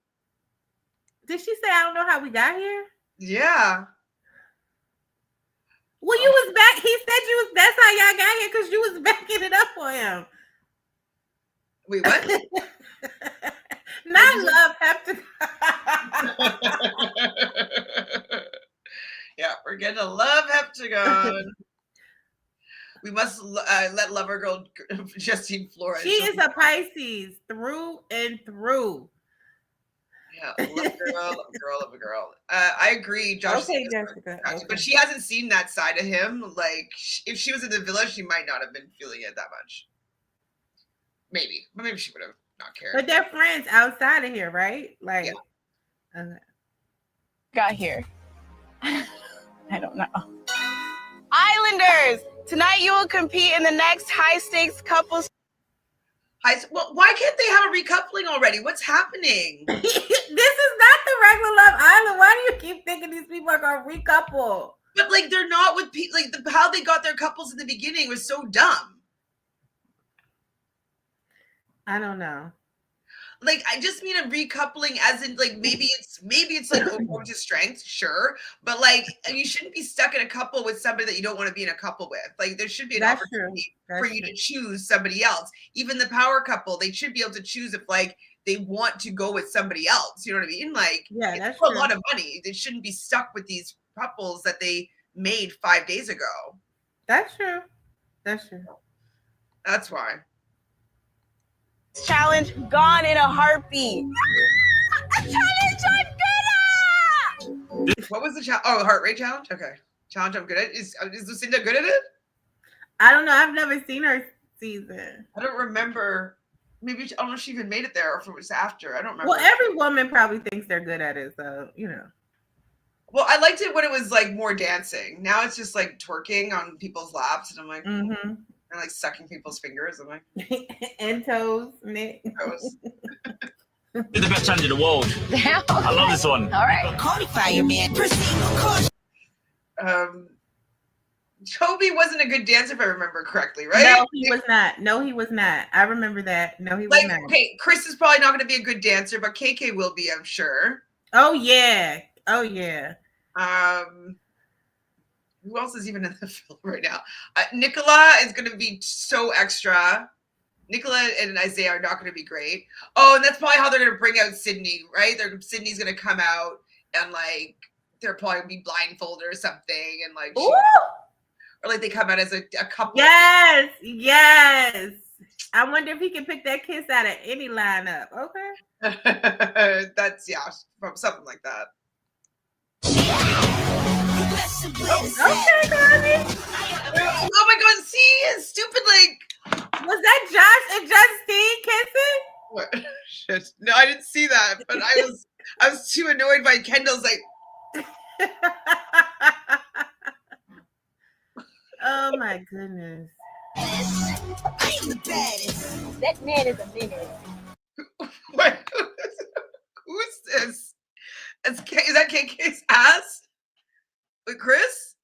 Did she say I don't know how we got here?
Yeah.
Well, you was back. He said you was. That's how y'all got here because you was backing it up for him.
Wait, what?
Not love heptagon.
Yeah, we're getting a love heptagon. We must let lover girl Justine Flores.
She is a Pisces through and through.
Yeah, love a girl. I agree, Josh.
Okay, Jessica. Okay.
But she hasn't seen that side of him. Like, if she was in the villa, she might not have been feeling it that much. Maybe, but maybe she would have not cared.
But they're friends outside of here, right? Like, yeah. Okay.
Got here. I don't know. Islanders, tonight you will compete in the next high stakes couples.
Well, why can't they have a recoupling already? What's happening?
This is not the regular Love Island. Why do you keep thinking these people are gonna recouple?
But like, they're not with people. Like, how they got their couples in the beginning was so dumb.
I don't know.
Like, I just mean a recoupling as in like maybe it's like over to strength, sure, but like you shouldn't be stuck in a couple with somebody that you don't want to be in a couple with. Like, there should be an opportunity for you to choose somebody else. Even the power couple, they should be able to choose if like they want to go with somebody else. You know what I mean? Like,
yeah, that's
a lot of money. They shouldn't be stuck with these couples that they made 5 days ago.
That's true. That's true.
That's why.
Challenge gone in a heartbeat. A challenge I'm good at.
What was the challenge? Oh, heart rate challenge. Okay, challenge I'm good at. Is Lucinda good at it?
I don't know. I've never seen her season.
I don't remember. Maybe I don't know if she even made it there or if it was after. I don't remember.
Well, every woman probably thinks they're good at it, so you know.
Well, I liked it when it was like more dancing. Now it's just like twerking on people's laps, and I'm like.
Mm-hmm.
And like sucking people's fingers. I'm like,
and toes, Nick.
Toes.
You're the best challenge in the world.
Damn.
I love this one.
All right.
Toby wasn't a good dancer if I remember correctly, right?
No, he was not. No, he was not. I remember that. No, he was not.
Okay, Chris is probably not going to be a good dancer, but KK will be, I'm sure.
Oh yeah. Oh yeah.
Who else is even in the film right now? Nicola is going to be so extra. Nicola and Isaiah are not going to be great. Oh, and that's probably how they're going to bring out Sydney, right? Sydney's going to come out and like they're probably going to be blindfolded or something, and like, or like they come out as a couple.
Yes, yes. I wonder if he can pick that kiss out of any lineup. Okay.
That's from something like that.
Okay, Carly.
Oh my God! See, it's stupid. Like,
was that Josh and Justine kissing?
What? Shit! No, I didn't see that. But I was too annoyed by Kendall's like.
Oh my goodness!
I am the baddest.
That man is a menace.
What? Who's this? Is that KK's ass? With Chris?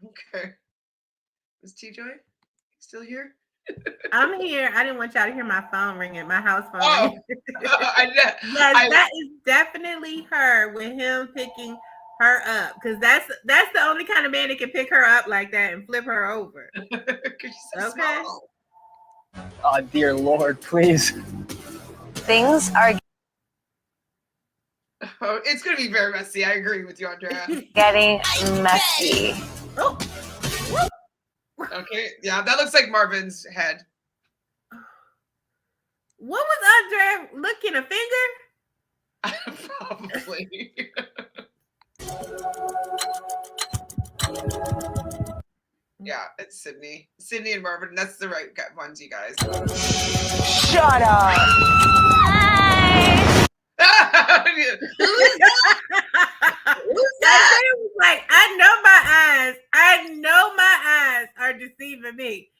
Okay. Is Tjoy still here?
I'm here. I didn't want y'all to hear my phone ringing, my house phone.
Oh,
yes, that is definitely her with him picking her up, because that's the only kind of man that can pick her up like that and flip her over. Okay.
Oh dear Lord, please.
Things are
Oh, it's gonna be very messy. I agree with you, Andrea.
getting messy.
Oh.
Okay, yeah, that looks like Marvin's head.
What was Andrea looking, a finger?
Probably. Yeah, it's Sydney. Sydney and Marvin. That's the right ones, you guys.
Shut up.
Who's that? Was like, I know my eyes are deceiving me.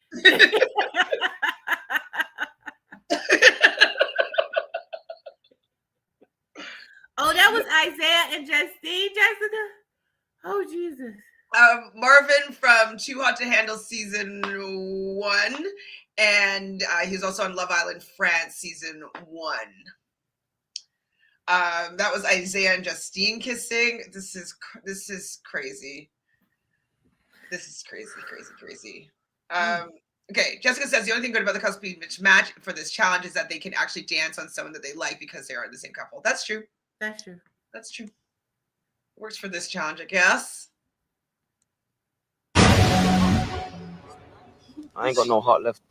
Oh, that was Isaiah and Justine, Jessica. Oh, Jesus.
Marvin from Too Hot to Handle season 1, and he's also on Love Island France season 1. That was Isaiah and Justine kissing. This is crazy. This is crazy. Okay, Jessica says the only thing good about the cosplay match for this challenge is that they can actually dance on someone that they like because they are in the same couple. That's true.
That's true.
That's true. Works for this challenge, I guess.
I ain't got no heart left.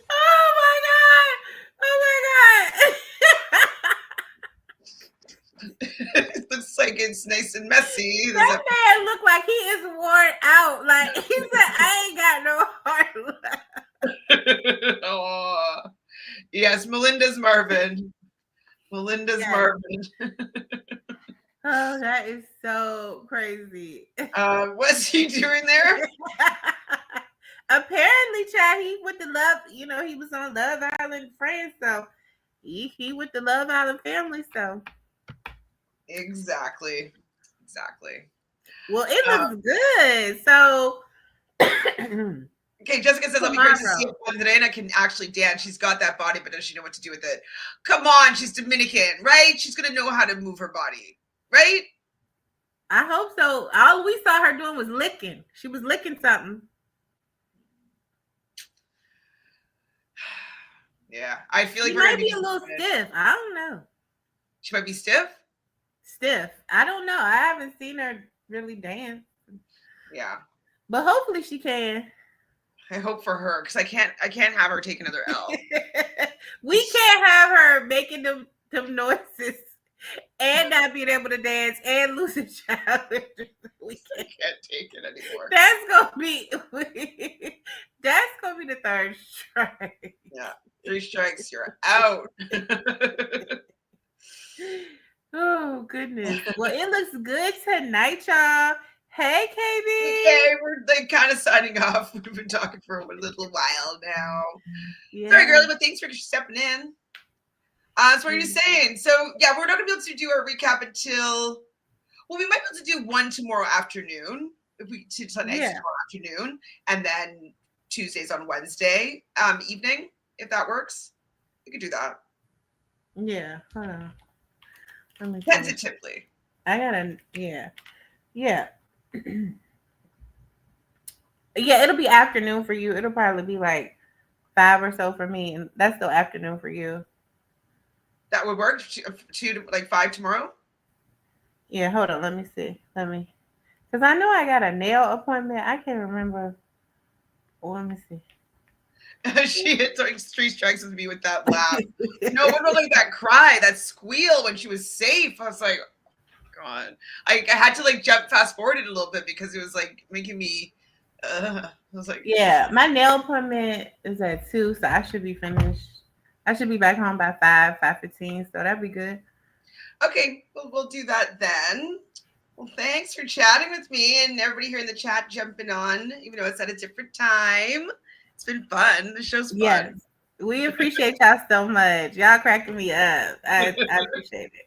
Oh my God.
It looks like it's nice and messy.
That man look like he is worn out. Like he said, I ain't got no heart left.
Oh, yes, Melinda's Marvin. Yes. Marvin.
Oh, that is so crazy.
What's he doing there?
Apparently, Chad, he with the love, he was on Love Island France, so he with the Love Island family, so.
Exactly.
Well, it looks good. So
okay, Jessica says, "Let me great to see if Andrea can actually dance. She's got that body, but does she know what to do with it? Come on, she's Dominican, right? She's gonna know how to move her body, right?
I hope so. All we saw her doing was licking. She was licking something.
Yeah, I feel like
she might be a little stiff. I don't know.
She might be stiff.
I don't know. I haven't seen her really dance.
Yeah,
but hopefully she can.
I hope for her because I can't have her take another L.
We can't have her making them noises and not being able to dance and lose a child. We
can't take it anymore.
That's gonna be the third strike.
Yeah, 3 strikes, you're out.
Oh goodness. Well, it looks good tonight, y'all. Hey, KB.
Okay, we're like kind of signing off. We've been talking for a little while now.
Yeah.
Sorry, girly, but thanks for stepping in. That's what you're saying. So yeah, we're not gonna be able to do our recap until we might be able to do one tomorrow afternoon. If we tonight's tomorrow afternoon, and then Tuesdays on Wednesday evening, if that works. We could do that.
Yeah. Hold on. Let me see.
Tentatively.
I gotta yeah. Yeah, it'll be afternoon for you. It'll probably be like 5 or so for me, and that's still afternoon for you.
That would work. 2 to like 5 tomorrow.
Yeah, hold on. Let me see. Because I know I got a nail appointment. I can't remember. Let me see.
She hit like 3 strikes with me with that laugh. No, what about like that cry, that squeal when she was safe? I was like, God. I had to like fast forward it a little bit because it was like making me. I was like,
yeah, my nail appointment is at 2, so I should be finished. I should be back home by 5:15, so that'd be good.
Okay, well, we'll do that then. Well, thanks for chatting with me and everybody here in the chat jumping on, even though it's at a different time. It's been fun. The show's fun.
Yes, we appreciate y'all so much. Y'all cracking me up. I appreciate it.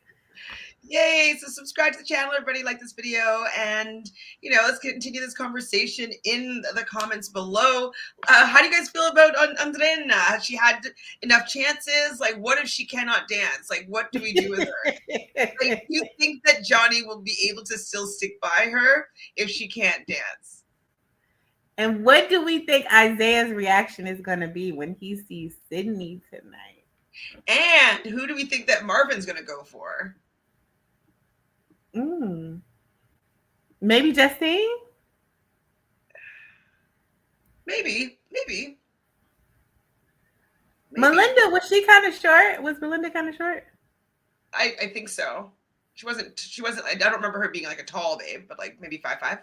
Yay! So subscribe to the channel, everybody. Like this video, and let's continue this conversation in the comments below. How do you guys feel about Andrea? Has she had enough chances? Like, what if she cannot dance? Like, what do we do with her? Like, do you think that Johnny will be able to still stick by her if she can't dance?
And what do we think Isaiah's reaction is going to be when he sees Sydney tonight?
And who do we think that Marvin's going to go for?
Maybe Justine?
Maybe.
Melinda, was she kind of short? Was Melinda kind of short?
I think so. She wasn't. I don't remember her being like a tall babe, but like maybe 5'5".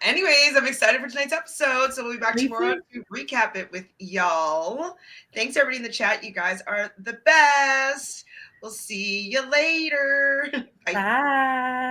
Anyways, I'm excited for tonight's episode. So we'll be back tomorrow to recap it with y'all. Thanks everybody in the chat. You guys are the best. We'll see you later. Bye.
Bye.